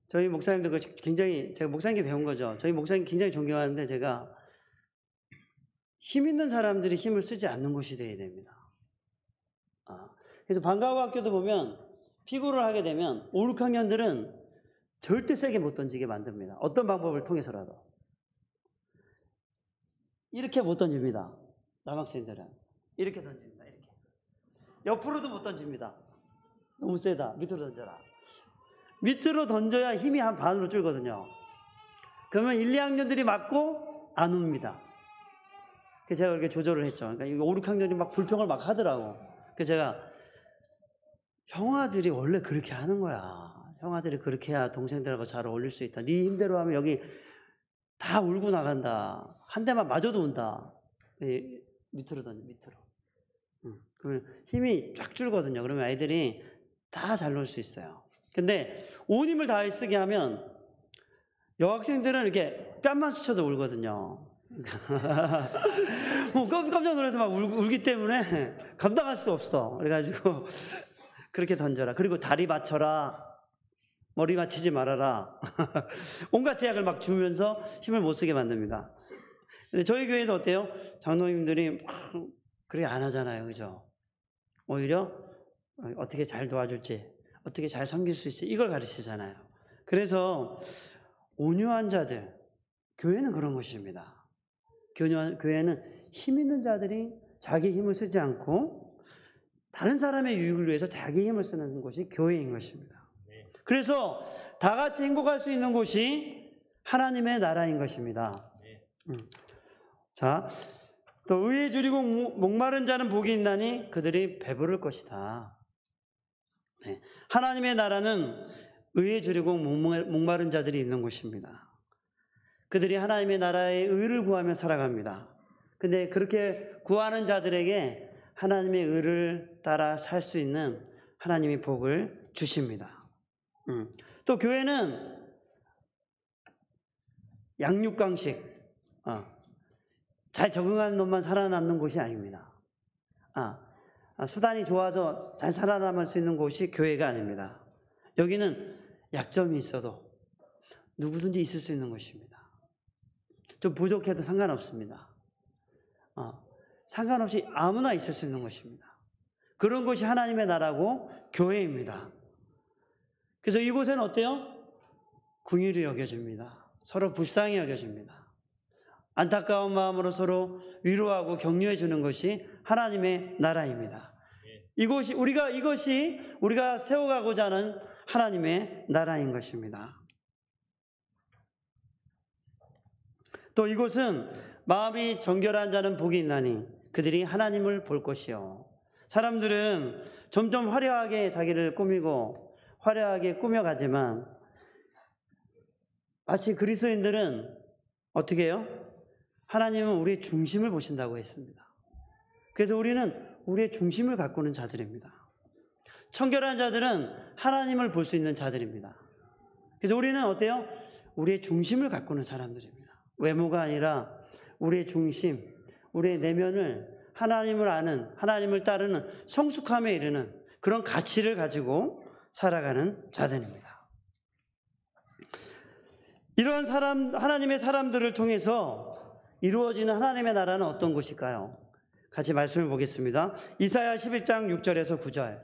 저희 목사님들 제가 목사님께 배운 거죠. 저희 목사님 굉장히 존경하는데, 제가 힘 있는 사람들이 힘을 쓰지 않는 곳이 되어야 됩니다. 그래서 방과후학교도 보면 피고를 하게 되면 5, 6학년들은 절대 세게 못 던지게 만듭니다. 어떤 방법을 통해서라도. 이렇게 못 던집니다. 남학생들은 이렇게 던집니다. 이렇게. 옆으로도 못 던집니다. 너무 세다. 밑으로 던져라. 밑으로 던져야 힘이 한 반으로 줄거든요. 그러면 1, 2학년들이 맞고 안 옵니다. 그래서 제가 이렇게 조절을 했죠. 그러니까 5, 6학년이 막 불평을 막 하더라고. 그래서 제가, 형아들이 원래 그렇게 하는 거야. 형아들이 그렇게 해야 동생들하고 잘 어울릴 수 있다. 네 힘대로 하면 여기 다 울고 나간다. 한 대만 맞아도 온다. 밑으로 던져, 밑으로. 그러면 힘이 쫙 줄거든요. 그러면 아이들이 다 잘 놀 수 있어요. 근데 온 힘을 다해 쓰게 하면 여학생들은 이렇게 뺨만 스쳐도 울거든요. 깜짝 놀라서 막 울기 때문에 감당할 수 없어. 그래가지고 그렇게 던져라. 그리고 다리 맞춰라. 머리 맞추지 말아라. 온갖 제약을 막 주면서 힘을 못 쓰게 만듭니다. 근데 저희 교회도 어때요? 장로님들이 그렇게 안 하잖아요. 그죠? 오히려 어떻게 잘 도와줄지, 어떻게 잘 섬길 수 있을지, 이걸 가르치잖아요. 그래서 온유한 자들, 교회는 그런 것입니다. 교회는 힘 있는 자들이 자기 힘을 쓰지 않고 다른 사람의 유익을 위해서 자기 힘을 쓰는 것이 교회인 것입니다. 그래서 다 같이 행복할 수 있는 곳이 하나님의 나라인 것입니다. 자, 또 의에 줄이고 목마른 자는 복이 있나니 그들이 배부를 것이다. 네. 하나님의 나라는 의에 줄이고 목마른 자들이 있는 곳입니다. 그들이 하나님의 나라의 의를 구하며 살아갑니다. 근데 그렇게 구하는 자들에게 하나님의 의를 따라 살 수 있는 하나님의 복을 주십니다. 또 교회는 양육강식, 잘 적응하는 놈만 살아남는 곳이 아닙니다. 수단이 좋아서 잘 살아남을 수 있는 곳이 교회가 아닙니다. 여기는 약점이 있어도 누구든지 있을 수 있는 곳입니다. 좀 부족해도 상관없습니다. 상관없이 아무나 있을 수 있는 것입니다. 그런 것이 하나님의 나라고 교회입니다. 그래서 이곳에는 어때요? 긍휼히 여겨줍니다. 서로 불쌍히 여겨줍니다. 안타까운 마음으로 서로 위로하고 격려해 주는 것이 하나님의 나라입니다. 이것이 우리가 세워가고자 하는 하나님의 나라인 것입니다. 또 이곳은 마음이 정결한 자는 복이 있나니 그들이 하나님을 볼 것이요. 사람들은 점점 화려하게 자기를 꾸미고 화려하게 꾸며가지만 마치 그리스도인들은 어떻게 해요? 하나님은 우리의 중심을 보신다고 했습니다. 그래서 우리는 우리의 중심을 가꾸는 자들입니다. 청결한 자들은 하나님을 볼 수 있는 자들입니다. 그래서 우리는 어때요? 우리의 중심을 가꾸는 사람들입니다. 외모가 아니라 우리의 중심, 우리의 내면을 하나님을 아는, 하나님을 따르는 성숙함에 이르는 그런 가치를 가지고 살아가는 자들입니다. 이런 하나님의 사람들을 통해서 이루어지는 하나님의 나라는 어떤 곳일까요? 같이 말씀을 보겠습니다. 이사야 11장 6절에서 9절.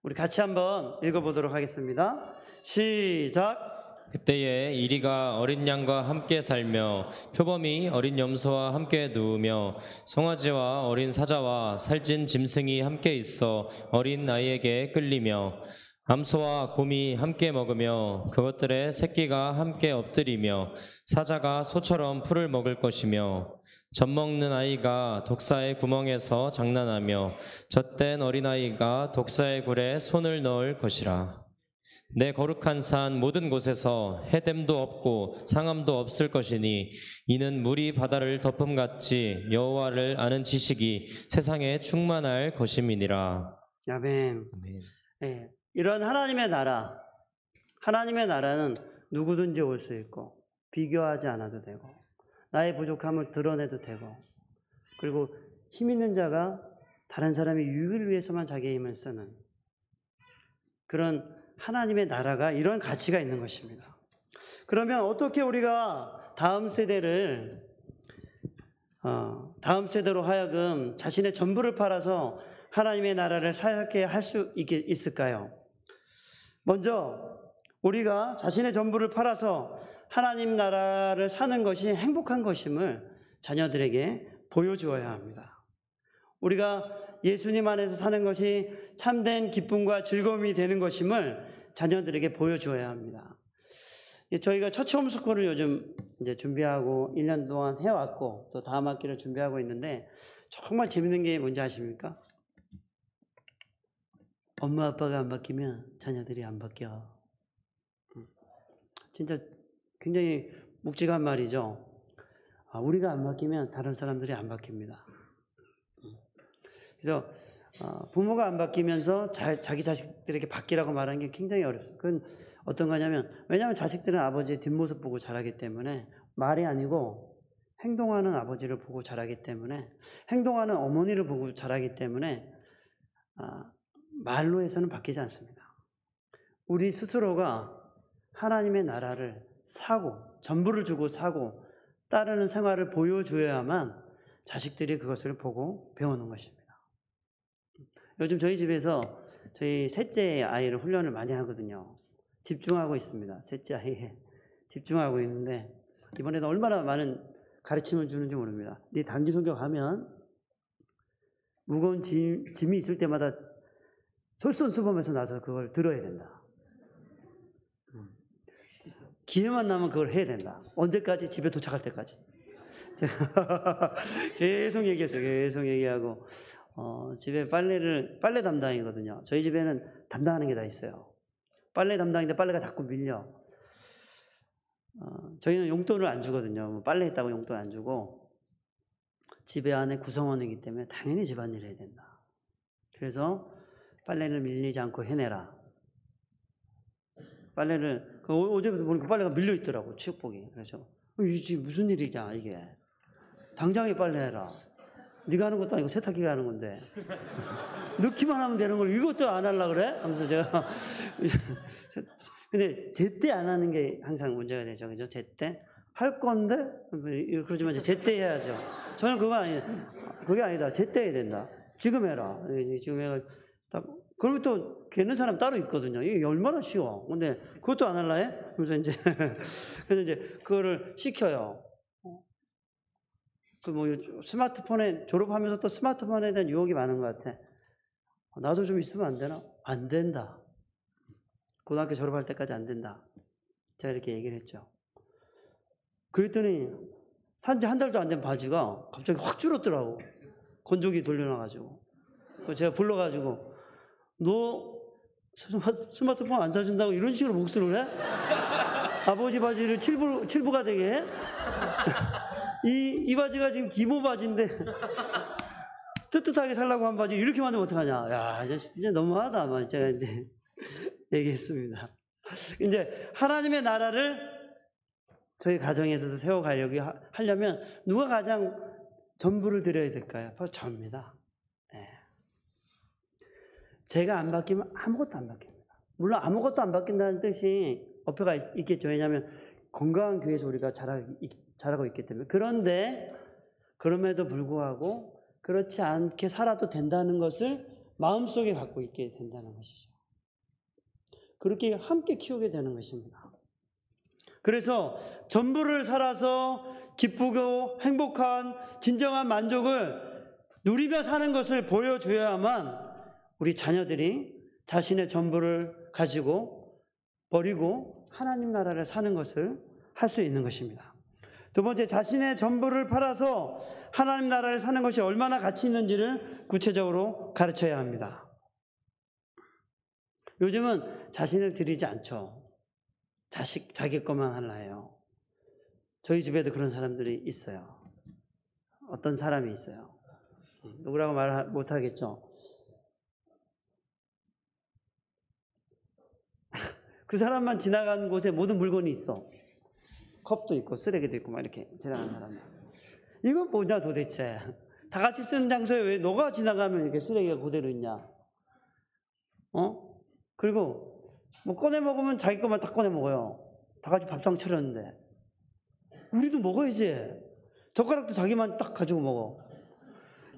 우리 같이 한번 읽어보도록 하겠습니다. 시작. 그때에 이리가 어린 양과 함께 살며 표범이 어린 염소와 함께 누우며 송아지와 어린 사자와 살찐 짐승이 함께 있어 어린 아이에게 끌리며 암소와 곰이 함께 먹으며 그것들의 새끼가 함께 엎드리며 사자가 소처럼 풀을 먹을 것이며 젖먹는 아이가 독사의 구멍에서 장난하며 젖된 어린아이가 독사의 굴에 손을 넣을 것이라. 내 거룩한 산 모든 곳에서 해됨도 없고 상함도 없을 것이니 이는 물이 바다를 덮음같이 여호와를 아는 지식이 세상에 충만할 것임이니라. 아멘. 네, 이런 하나님의 나라는 누구든지 올 수 있고 비교하지 않아도 되고 나의 부족함을 드러내도 되고 그리고 힘 있는 자가 다른 사람의 유익을 위해서만 자기의 힘을 쓰는 그런 하나님의 나라가 이런 가치가 있는 것입니다. 그러면 어떻게 우리가 다음 세대로 하여금 자신의 전부를 팔아서 하나님의 나라를 사역해 할 수 있을까요? 먼저 우리가 자신의 전부를 팔아서 하나님 나라를 사는 것이 행복한 것임을 자녀들에게 보여주어야 합니다. 우리가 예수님 안에서 사는 것이 참된 기쁨과 즐거움이 되는 것임을 자녀들에게 보여주어야 합니다. 저희가 처치 홈스쿨을 요즘 이제 준비하고 1년 동안 해왔고 또 다음 학기를 준비하고 있는데 정말 재밌는 게 뭔지 아십니까? 엄마 아빠가 안 바뀌면 자녀들이 안 바뀌어. 진짜 굉장히 묵직한 말이죠. 우리가 안 바뀌면 다른 사람들이 안 바뀝니다. 그래서 부모가 안 바뀌면서 자기 자식들에게 바뀌라고 말하는 게 굉장히 어렵습니다. 그건 어떤 거냐면 왜냐하면 자식들은 아버지의 뒷모습 보고 자라기 때문에 말이 아니고 행동하는 아버지를 보고 자라기 때문에 행동하는 어머니를 보고 자라기 때문에 말로 해서는 바뀌지 않습니다. 우리 스스로가 하나님의 나라를 사고 전부를 주고 사고 따르는 생활을 보여줘야만 자식들이 그것을 보고 배우는 것입니다. 요즘 저희 집에서 저희 셋째 아이를 훈련을 많이 하거든요. 집중하고 있습니다. 셋째 아이에 집중하고 있는데 이번에는 얼마나 많은 가르침을 주는지 모릅니다. 네 단기 성경하면 무거운 짐이 있을 때마다 솔선수범해서 나서 그걸 들어야 된다. 기회만 나면 그걸 해야 된다. 언제까지? 집에 도착할 때까지. 제가 계속 얘기했어요. 계속 얘기하고 집에 빨래 담당이거든요. 저희 집에는 담당하는 게 다 있어요. 빨래 담당인데 빨래가 자꾸 밀려. 저희는 용돈을 안 주거든요. 빨래 했다고 용돈 안 주고 집에 안에 구성원이기 때문에 당연히 집안일 해야 된다. 그래서 빨래를 밀리지 않고 해내라. 빨래를 어제부터 보니까 빨래가 밀려 있더라고. 취업복이. 그래서 이게 무슨 일이냐 이게. 당장에 빨래해라. 네가 하는 것도 아니고 세탁기가 하는 건데 넣기만 하면 되는 걸 이것도 안 하려고 그래? 하면서 제가 근데 제때 안 하는 게 항상 문제가 되죠. 그죠? 제때 할 건데 그러지만 이제 제때 해야죠. 저는 그게 아니다. 제때 해야 된다. 지금 해라. 지금 해가 딱 그러면 또 걔는 사람 따로 있거든요. 이게 얼마나 쉬워. 근데 그것도 안 할라 해? 그래서 이제 그래서 이제 그거를 시켜요. 그 뭐 스마트폰에 졸업하면서 또 스마트폰에 대한 유혹이 많은 것 같아. 나도 좀 있으면 안 되나? 안 된다. 고등학교 졸업할 때까지 안 된다. 제가 이렇게 얘기를 했죠. 그랬더니 산지 한 달도 안 된 바지가 갑자기 확 줄었더라고. 건조기 돌려놔가지고. 제가 불러가지고 너 스마트폰 안 사준다고 이런 식으로 목소리를 해? 아버지 바지를 7부가 되게 해? 이 바지가 지금 기모 바지인데 뜨뜻하게 살라고 한 바지 이렇게 만들면 어떡하냐. 야, 이제 너무하다. 제가 이제 얘기했습니다. 이제 하나님의 나라를 저희 가정에서도 세워가려고 하려면 누가 가장 전부를 드려야 될까요? 바로 저입니다. 네. 제가 안 바뀌면 아무것도 안 바뀝니다. 물론 아무것도 안 바뀐다는 뜻이 어폐가 있겠죠. 왜냐하면 건강한 교회에서 우리가 자라고 있기 때문에. 그런데 그럼에도 불구하고 그렇지 않게 살아도 된다는 것을 마음속에 갖고 있게 된다는 것이죠. 그렇게 함께 키우게 되는 것입니다. 그래서 전부를 살아서 기쁘고 행복한 진정한 만족을 누리며 사는 것을 보여줘야만 우리 자녀들이 자신의 전부를 가지고 버리고 하나님 나라를 사는 것을 할 수 있는 것입니다. 두 번째, 자신의 전부를 팔아서 하나님 나라를 사는 것이 얼마나 가치 있는지를 구체적으로 가르쳐야 합니다. 요즘은 자신을 드리지 않죠. 자기 것만 하려 해요. 저희 집에도 그런 사람들이 있어요. 어떤 사람이 있어요. 누구라고 말 못하겠죠. 그 사람만 지나간 곳에 모든 물건이 있어. 컵도 있고 쓰레기도 있고 막 이렇게 지나가는 사람들. 이건 뭐냐 도대체. 다 같이 쓰는 장소에 왜 너가 지나가면 이렇게 쓰레기가 그대로 있냐. 그리고 뭐 꺼내 먹으면 자기 것만 다 꺼내 먹어요. 다 같이 밥상 차렸는데. 우리도 먹어야지. 젓가락도 자기만 딱 가지고 먹어.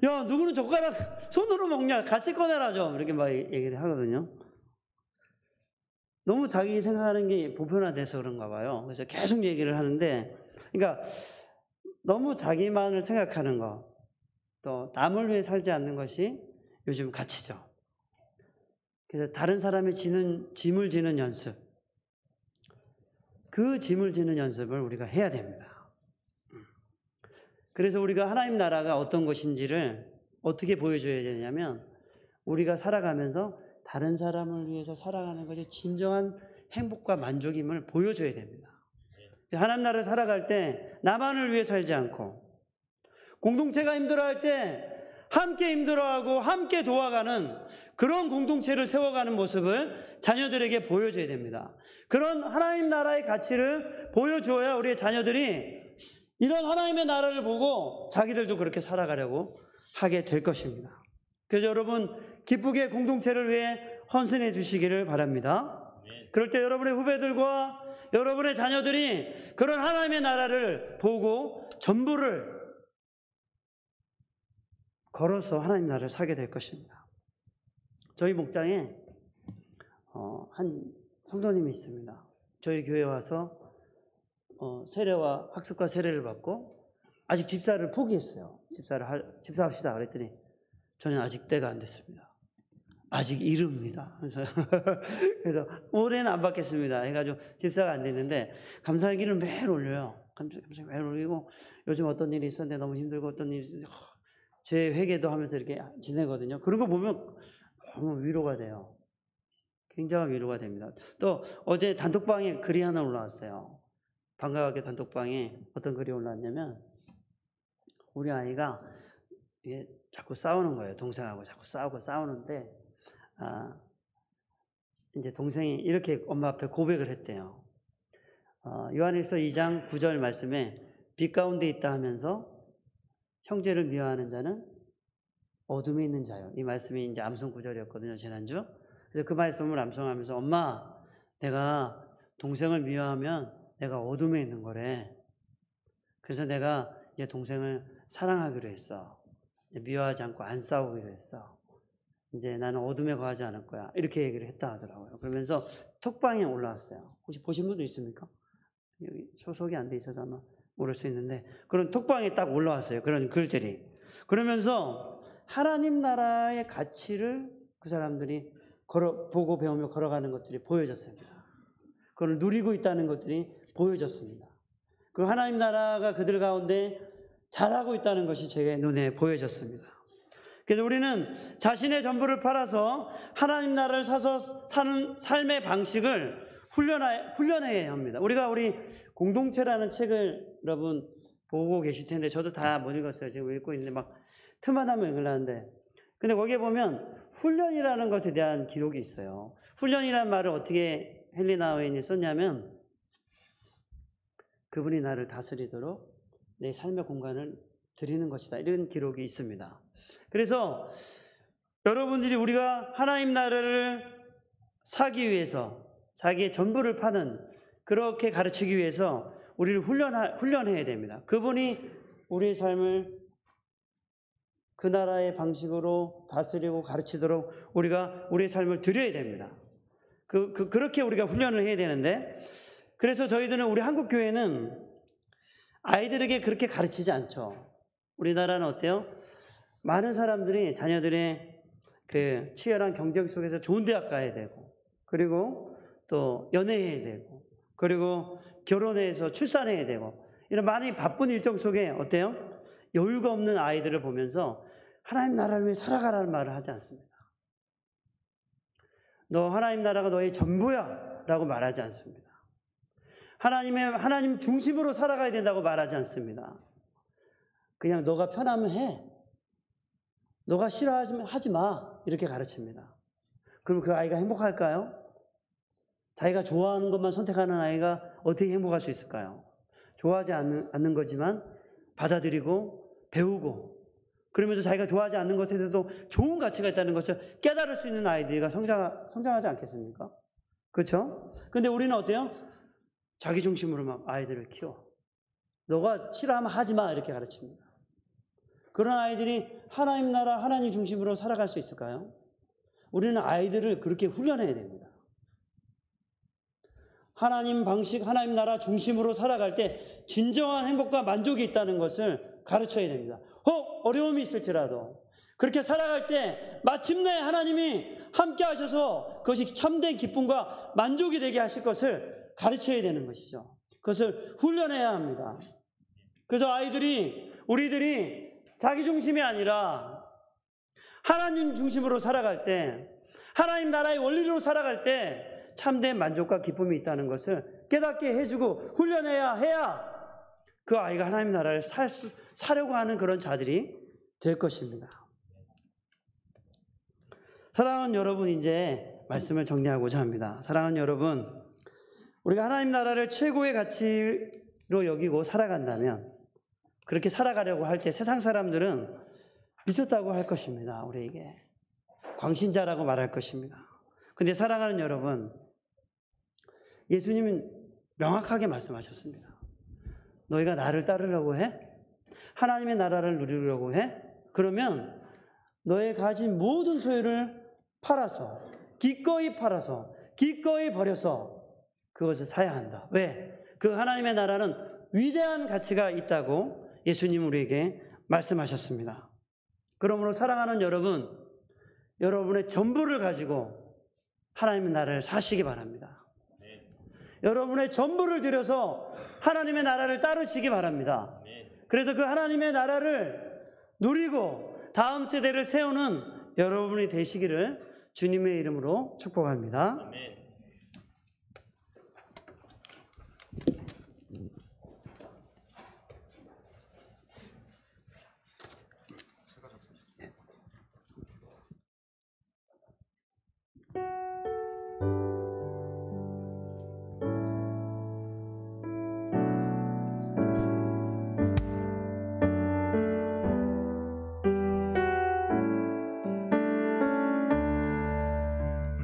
야, 누구는 젓가락 손으로 먹냐? 같이 꺼내라 좀. 이렇게 막 얘기를 하거든요. 너무 자기 생각하는 게 보편화돼서 그런가 봐요. 그래서 계속 얘기를 하는데, 그러니까 너무 자기만을 생각하는 거, 또 남을 위해 살지 않는 것이 요즘 가치죠. 그래서 다른 사람이 짐을 지는 연습, 그 짐을 지는 연습을 우리가 해야 됩니다. 그래서 우리가 하나님 나라가 어떤 것인지를 어떻게 보여줘야 되냐면, 우리가 살아가면서 다른 사람을 위해서 살아가는 것이 진정한 행복과 만족임을 보여줘야 됩니다. 하나님 나라를 살아갈 때 나만을 위해 살지 않고, 공동체가 힘들어할 때 함께 힘들어하고 함께 도와가는 그런 공동체를 세워가는 모습을 자녀들에게 보여줘야 됩니다. 그런 하나님 나라의 가치를 보여줘야 우리의 자녀들이 이런 하나님의 나라를 보고 자기들도 그렇게 살아가려고 하게 될 것입니다. 그래서 여러분 기쁘게 공동체를 위해 헌신해 주시기를 바랍니다. 그럴 때 여러분의 후배들과 여러분의 자녀들이 그런 하나님의 나라를 보고 전부를 걸어서 하나님 나라를 사게 될 것입니다. 저희 목장에 한 성도님이 있습니다. 저희 교회에 와서 세례와 학습과 세례를 받고 아직 집사를 포기했어요. 집사합시다 그랬더니 저는 아직 때가 안 됐습니다. 아직 이릅니다. 그래서 올해는 안 받겠습니다. 해가지고 집사가 안 됐는데 감사일기를 매일 올려요. 감사일기 매일 올리고 요즘 어떤 일이 있었는데 너무 힘들고 어떤 일이 있었는데 제 회개도 하면서 이렇게 지내거든요. 그런 거 보면 너무 위로가 돼요. 굉장한 위로가 됩니다. 또 어제 단톡방에 글이 하나 올라왔어요. 방과학교 단톡방에 어떤 글이 올라왔냐면 우리 아이가 이게 자꾸 싸우는 거예요. 동생하고 자꾸 싸우는데 이제 동생이 이렇게 엄마 앞에 고백을 했대요. 요한일서 2장 9절 말씀에 빛 가운데 있다 하면서 형제를 미워하는 자는 어둠에 있는 자요. 이 말씀이 이제 암송 구절이었거든요, 지난주. 그래서 그 말씀을 암송하면서 엄마, 내가 동생을 미워하면 내가 어둠에 있는 거래. 그래서 내가 이제 동생을 사랑하기로 했어. 미워하지 않고 안 싸우기로 했어. 이제 나는 어둠에 거하지 않을 거야. 이렇게 얘기를 했다 하더라고요. 그러면서 톡방에 올라왔어요. 혹시 보신 분도 있습니까? 여기 소속이 안 돼 있어서 아마 모를 수 있는데 그런 톡방에 딱 올라왔어요. 그런 글들이. 그러면서 하나님 나라의 가치를 그 사람들이 보고 배우며 걸어가는 것들이 보여졌습니다. 그걸 누리고 있다는 것들이 보여졌습니다. 그리고 하나님 나라가 그들 가운데 잘하고 있다는 것이 제 눈에 보여졌습니다. 그래서 우리는 자신의 전부를 팔아서 하나님 나라를 사서 사는 삶의 방식을 훈련해야 합니다. 우리 공동체라는 책을 여러분 보고 계실 텐데 저도 다 못 읽었어요. 지금 읽고 있는데 막 틈만 하면 읽으려는데 근데 거기에 보면 훈련이라는 것에 대한 기록이 있어요. 훈련이라는 말을 어떻게 헬리나 의인이 썼냐면 그분이 나를 다스리도록 내 삶의 공간을 드리는 것이다. 이런 기록이 있습니다. 그래서 여러분들이 우리가 하나님 나라를 사기 위해서 자기의 전부를 파는 그렇게 가르치기 위해서 우리를 훈련해야 됩니다. 그분이 우리의 삶을 그 나라의 방식으로 다스리고 가르치도록 우리가 우리의 삶을 드려야 됩니다. 그렇게 우리가 훈련을 해야 되는데, 그래서 저희들은 우리 한국 교회는 아이들에게 그렇게 가르치지 않죠. 우리나라는 어때요? 많은 사람들이 자녀들의 그 치열한 경쟁 속에서 좋은 대학 가야 되고, 그리고 또 연애해야 되고, 그리고 결혼해서 출산해야 되고, 이런 많이 바쁜 일정 속에 어때요? 여유가 없는 아이들을 보면서 하나님 나라를 위해 살아가라는 말을 하지 않습니다. 너 하나님 나라가 너의 전부야 라고 말하지 않습니다. 하나님 중심으로 살아가야 된다고 말하지 않습니다. 그냥 너가 편하면 해. 너가 싫어하면 하지 마. 이렇게 가르칩니다. 그럼 그 아이가 행복할까요? 자기가 좋아하는 것만 선택하는 아이가 어떻게 행복할 수 있을까요? 좋아하지 않는 거지만 받아들이고 배우고, 그러면서 자기가 좋아하지 않는 것에 대해서도 좋은 가치가 있다는 것을 깨달을 수 있는 아이들이 성장하지 않겠습니까? 그렇죠? 근데 우리는 어때요? 자기 중심으로 막 아이들을 키워. 너가 싫어하면 하지 마. 이렇게 가르칩니다. 그런 아이들이 하나님 나라, 하나님 중심으로 살아갈 수 있을까요? 우리는 아이들을 그렇게 훈련해야 됩니다. 하나님 방식, 하나님 나라 중심으로 살아갈 때 진정한 행복과 만족이 있다는 것을 가르쳐야 됩니다. 어려움이 있을지라도 그렇게 살아갈 때 마침내 하나님이 함께 하셔서 그것이 참된 기쁨과 만족이 되게 하실 것을 가르쳐야 되는 것이죠. 그것을 훈련해야 합니다. 그래서 우리들이 자기 중심이 아니라 하나님 중심으로 살아갈 때, 하나님 나라의 원리로 살아갈 때 참된 만족과 기쁨이 있다는 것을 깨닫게 해주고 훈련해야 그 아이가 하나님 나라를 사려고 하는 그런 자들이 될 것입니다. 사랑하는 여러분, 이제 말씀을 정리하고자 합니다. 사랑하는 여러분, 우리가 하나님 나라를 최고의 가치로 여기고 살아간다면, 그렇게 살아가려고 할 때 세상 사람들은 미쳤다고 할 것입니다. 우리에게 광신자라고 말할 것입니다. 근데 사랑하는 여러분, 예수님은 명확하게 말씀하셨습니다. 너희가 나를 따르려고 해? 하나님의 나라를 누리려고 해? 그러면 너의 가진 모든 소유를 팔아서, 기꺼이 버려서 그것을 사야 한다. 왜? 그 하나님의 나라는 위대한 가치가 있다고 예수님 우리에게 말씀하셨습니다. 그러므로 사랑하는 여러분, 여러분의 전부를 가지고 하나님의 나라를 사시기 바랍니다. 여러분의 전부를 들여서 하나님의 나라를 따르시기 바랍니다. 그래서 그 하나님의 나라를 누리고 다음 세대를 세우는 여러분이 되시기를 주님의 이름으로 축복합니다.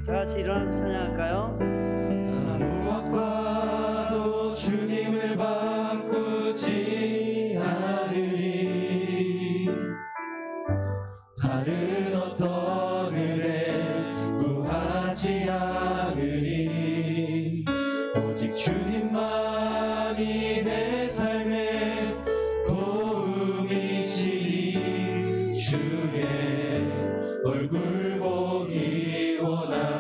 다 같이 일어나서 찬양할까요? 무엇과도 주님을 바꾸지 않으리. 다른 어떤 은혜 구하지 않으리. 오직 주님만이 내 삶의 도움이시니 주의 얼굴 보기 원합니다.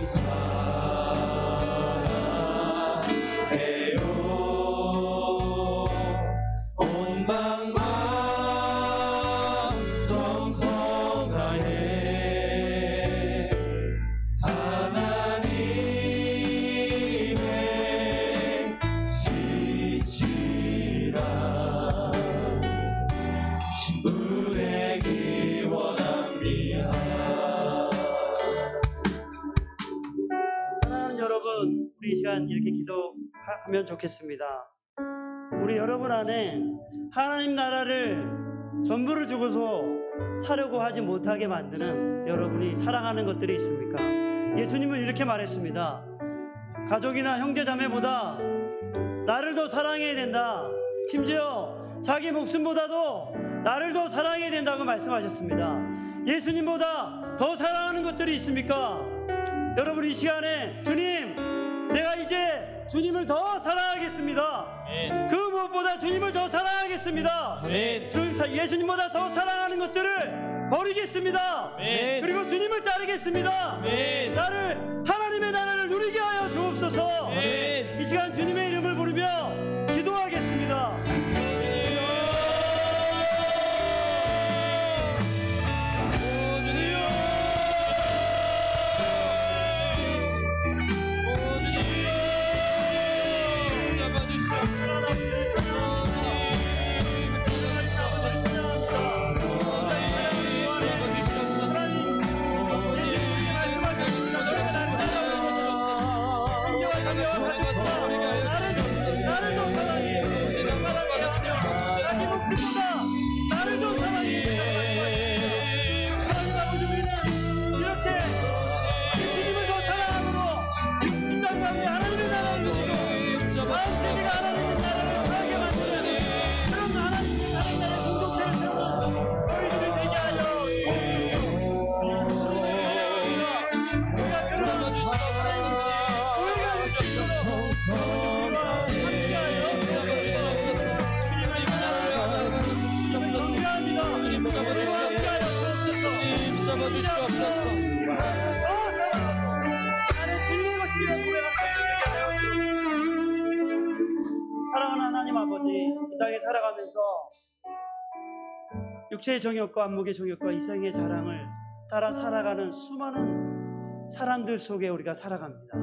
사랑해요. 온 마음과 정성 다해 하나님의 지치라 친구되기 원합니다. 사랑하는 여러분, 우리 이 시간 이렇게 기도하면 좋겠습니다. 우리 여러분 안에 하나님 나라를 전부를 주고서 사려고 하지 못하게 만드는 여러분이 사랑하는 것들이 있습니까? 예수님은 이렇게 말했습니다. 가족이나 형제 자매보다 나를 더 사랑해야 된다. 심지어 자기 목숨보다도 나를 더 사랑해야 된다고 말씀하셨습니다. 예수님보다 더 사랑하는 것들이 있습니까? 여러분, 이 시간에 주님, 내가 이제 주님을 더 사랑하겠습니다. 그 무엇보다 주님을 더 사랑하겠습니다. 예수님보다 더 사랑하는 것들을 버리겠습니다. 그리고 주님을 따르겠습니다. 나를, 하나님의 나라를 누리게 하여 주옵소서. 이 시간 주님의 이름을 부르며 기도하겠습니다. 사랑하는 하나님 아버지, 이 땅에 살아가면서 육체의 정욕과 안목의 정욕과 이생의 자랑을 따라 살아가는 수많은 사람들 속에 우리가 살아갑니다.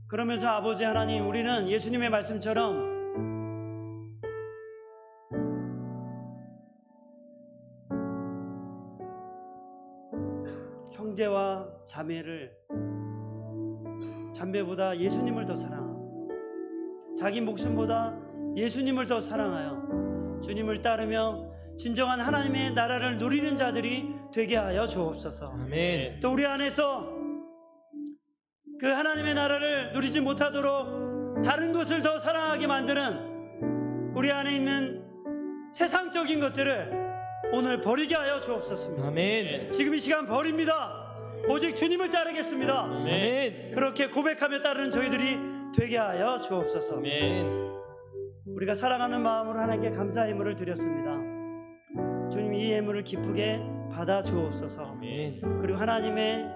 그러면서 아버지 하나님, 우리는 예수님의 말씀처럼 형제와 자매보다 예수님을 더 사랑하고 자기 목숨보다 예수님을 더 사랑하여 주님을 따르며 진정한 하나님의 나라를 누리는 자들이 되게 하여 주옵소서. 아멘. 또 우리 안에서 그 하나님의 나라를 누리지 못하도록 다른 것을 더 사랑하게 만드는 우리 안에 있는 세상적인 것들을 오늘 버리게 하여 주옵소서. 아멘. 지금 이 시간 버립니다. 오직 주님을 따르겠습니다. 아멘. 그렇게 고백하며 따르는 저희들이 되게 하여 주옵소서. 아멘. 우리가 사랑하는 마음으로 하나님께 감사의 예물을 드렸습니다. 주님, 이 예물을 기쁘게 받아 주옵소서. 아멘. 그리고 하나님의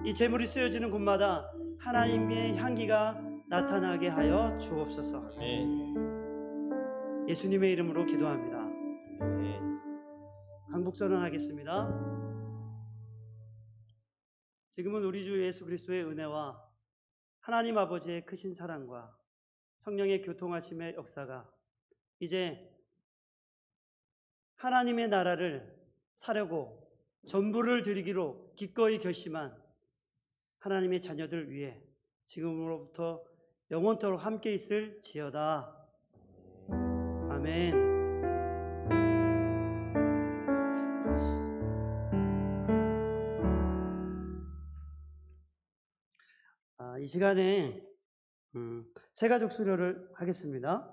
이 제물이 쓰여지는 곳마다 하나님의 향기가 나타나게 하여 주옵소서. 아멘. 예수님의 이름으로 기도합니다. 아멘. 강복 선언하겠습니다. 지금은 우리 주 예수 그리스도의 은혜와 하나님 아버지의 크신 사랑과 성령의 교통하심의 역사가 이제 하나님의 나라를 사려고 전부를 드리기로 기꺼이 결심한 하나님의 자녀들 위해 지금으로부터 영원토록 함께 있을지어다. 아멘. 이 시간에 새가족 수료를 하겠습니다.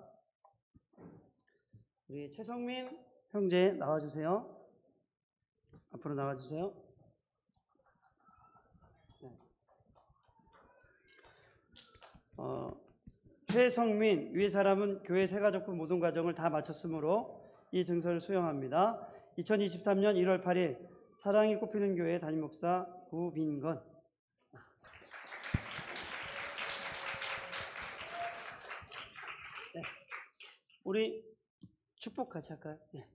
우리 최성민 형제 나와주세요. 앞으로 나와주세요. 네. 최성민 위의 사람은 교회 새가족부 모든 과정을 다 마쳤으므로 이 증서를 수령합니다. 2023년 1월 8일 사랑이 꽃피는 교회 담임목사 구빈건. 우리 축복 같이 할까요? 네.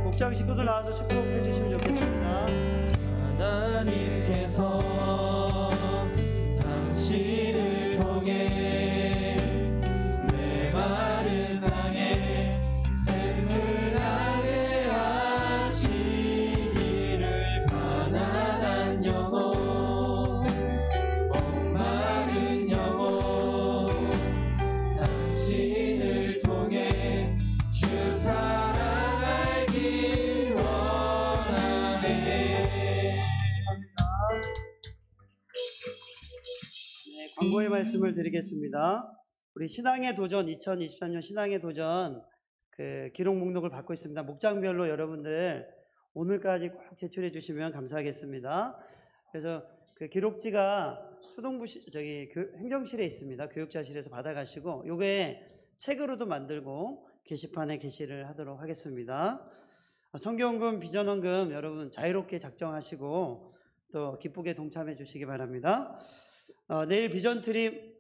목장 식구들 나와서 축복해 주시면 좋겠습니다. 하나님께서 당신을 통해 내 마른 땅에 샘을 나게 하시기를 가난한 영혼 목마른 영혼 당신을 통해 주 사랑 알기 원하네. 네, 광고의 말씀을 드리겠습니다. 우리 신앙의 도전 2023년 신앙의 도전 그 기록 목록을 받고 있습니다. 목장별로 여러분들 오늘까지 꼭 제출해 주시면 감사하겠습니다. 그래서 그 기록지가 초등부 행정실에 있습니다. 교육자실에서 받아가시고 요게 책으로도 만들고 게시판에 게시를 하도록 하겠습니다. 성경헌금, 비전헌금 여러분 자유롭게 작정하시고 또 기쁘게 동참해 주시기 바랍니다. 내일 비전 트립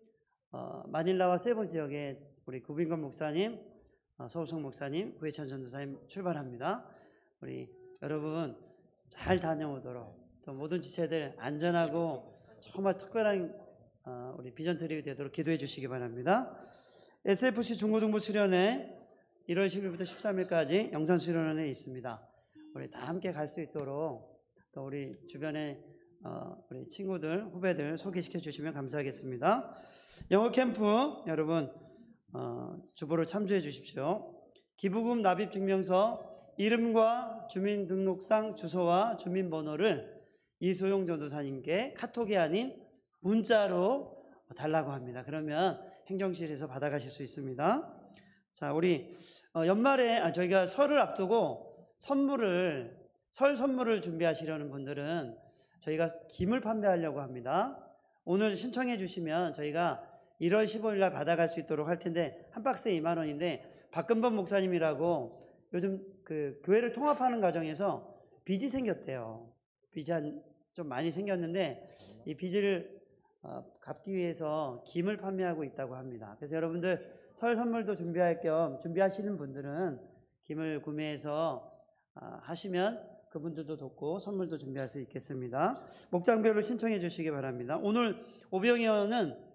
마닐라와 세부 지역에 우리 구빈건 목사님, 서우성 목사님, 구혜찬 전도사님 출발합니다. 우리 여러분 잘 다녀오도록 또 모든 지체들 안전하고 정말 특별한 우리 비전 트립이 되도록 기도해 주시기 바랍니다. SFC 중고등부 수련회 1월 10일부터 13일까지 영산 수련원에 있습니다. 우리 다 함께 갈 수 있도록 또 우리 주변에 우리 친구들, 후배들 소개시켜 주시면 감사하겠습니다. 영어 캠프 여러분 주보를 참조해 주십시오. 기부금 납입 증명서 이름과 주민등록상 주소와 주민번호를 이소영 전도사님께 카톡이 아닌 문자로 달라고 합니다. 그러면 행정실에서 받아가실 수 있습니다. 자, 우리 연말에 저희가 설을 앞두고 설 선물을 준비하시려는 분들은 저희가 김을 판매하려고 합니다. 오늘 신청해 주시면 저희가 1월 15일 날 받아갈 수 있도록 할 텐데 한 박스에 2만 원인데 박근범 목사님이라고 요즘 그 교회를 통합하는 과정에서 빚이 생겼대요. 빚이 좀 많이 생겼는데 이 빚을 갚기 위해서 김을 판매하고 있다고 합니다. 그래서 여러분들 설 선물도 준비할 겸 준비하시는 분들은 김을 구매해서 하시면 그분들도 돕고 선물도 준비할 수 있겠습니다. 목장별로 신청해 주시기 바랍니다. 오늘 오병이어는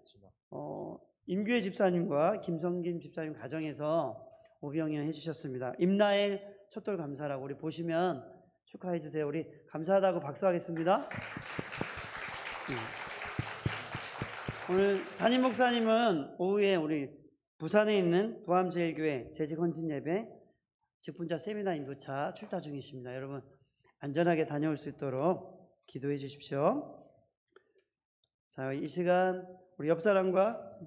임규혜 집사님과 김성김 집사님 가정에서 오병이어 해주셨습니다. 임나엘 첫돌 감사라고 우리 보시면 축하해 주세요. 우리 감사하다고 박수하겠습니다. 오늘 담임 목사님은 오후에 우리 부산에 있는 도암제일교회 재직헌신예배 직분자 세미나 인도차 출타 중이십니다. 여러분 안전하게 다녀올 수 있도록 기도해 주십시오. 자, 이 시간 우리 옆사람과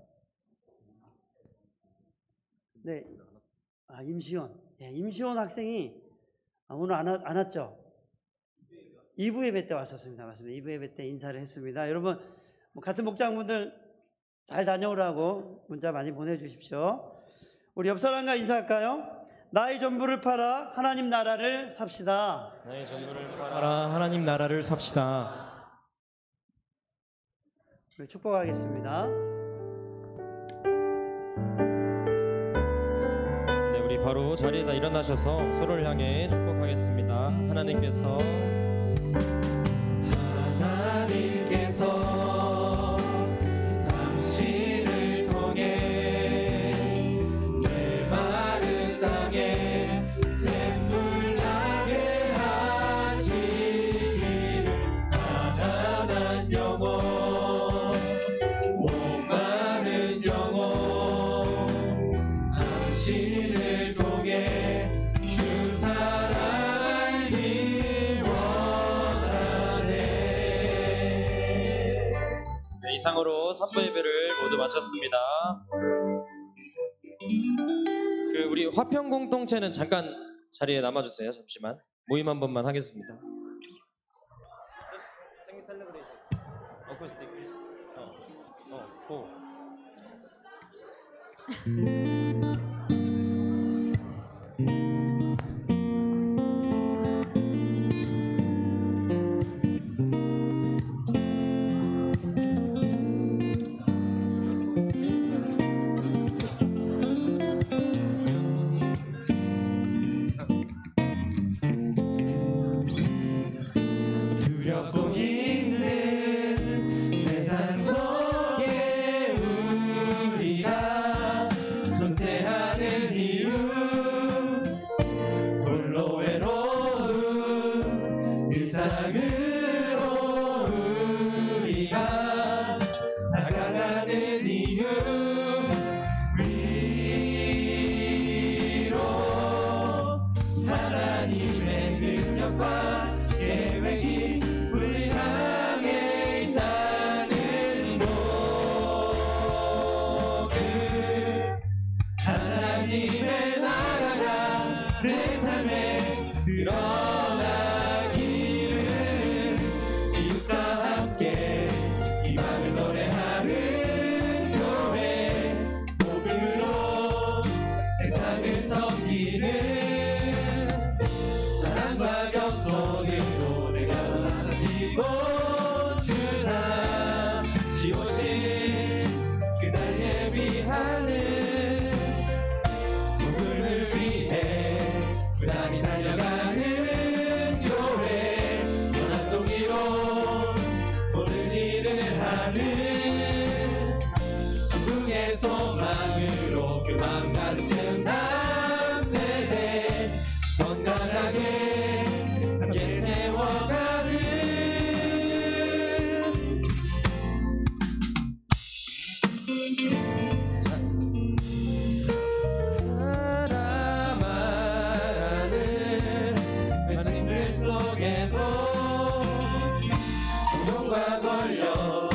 임시원 학생이 오늘 안 왔죠? 2부 예배 때 왔었습니다. 맞습니다. 2부 예배 때 인사를 했습니다. 여러분 같은 목장분들 잘 다녀오라고 문자 많이 보내주십시오. 우리 옆사람과 인사할까요? 나의 전부를 팔아 하나님 나라를 삽시다. 나의 전부를 팔아 하나님 나라를 삽시다. 우리 축복하겠습니다. 네, 우리 바로 자리에다 일어나셔서 서로를 향해 축복하겠습니다. 하나님께서 당신을 통해 내 마른 땅에 샘물 나게 하시기를 가난한 영혼 목마른 영혼 당신을 통해 주 사랑 알기 원하네. 네, 이상으로 선포 예배를 모두 마쳤습니다. 우리 화평 공동체는 잠깐 자리에 남아주세요. 잠시만 모임 한 번만 하겠습니다. 생일 셀레브레이션 어쿠스틱 두렵고 힘든 세상 속에 우리가 존재하는 이유 홀로 외로운 일상으로 우리가 다가가는 이유 위로 하나님의 능력과 계획이 우리 향해 있다는 것을 하나님의 나라가 내 삶에 드러나기를 이웃과 함께 희망을 노래하는 교회 복음으로 세상을 섬기는 사랑과 겸손으로 내가 나아지고 주나 지오신 그날 예비하는 복음을 위해 부단히 달려가는 교회 선한 동기로 모든 일을 하는 천국의 소망으로 그 마음 가득 채운 다음 세대 건강하게 함께 세워가는 사람하는 외침들 속에도 성공과 권력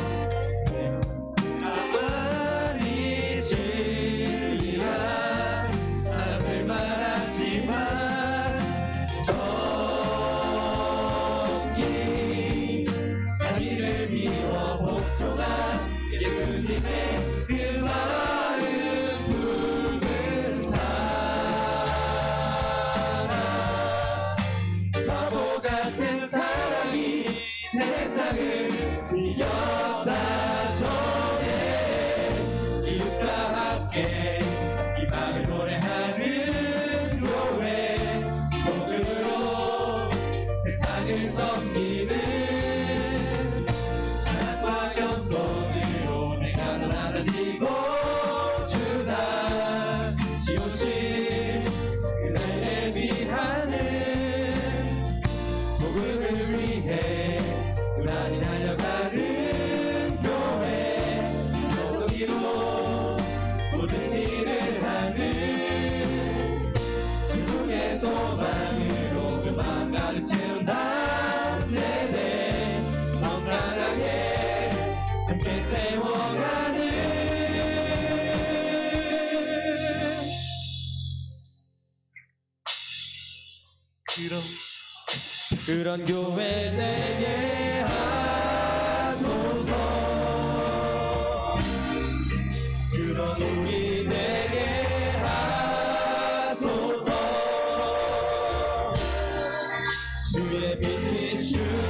가만히 진리라 사람들 말하지만 성기 자기를 비워 복종한 예수님의 그 마음 품은 사랑 바보 같은 사랑이 세상을 이겼다 전에 이웃과 함께 희망을 노래하는 교회 복음으로 세상을 섬기는 사랑과 겸손으로 내가 더 낮아지고 주다 지오신 그날 예비하는 복음을 위해 꾸준히 달려가는 교회 너도기로 모든 일을 하는 천국의 소망으로 그 마음 가득 채운 다음 세대 건강하게 함께 세워가는 그런 교회 되게 하소서 그런 우리 되게 하소서 주의 빛이 주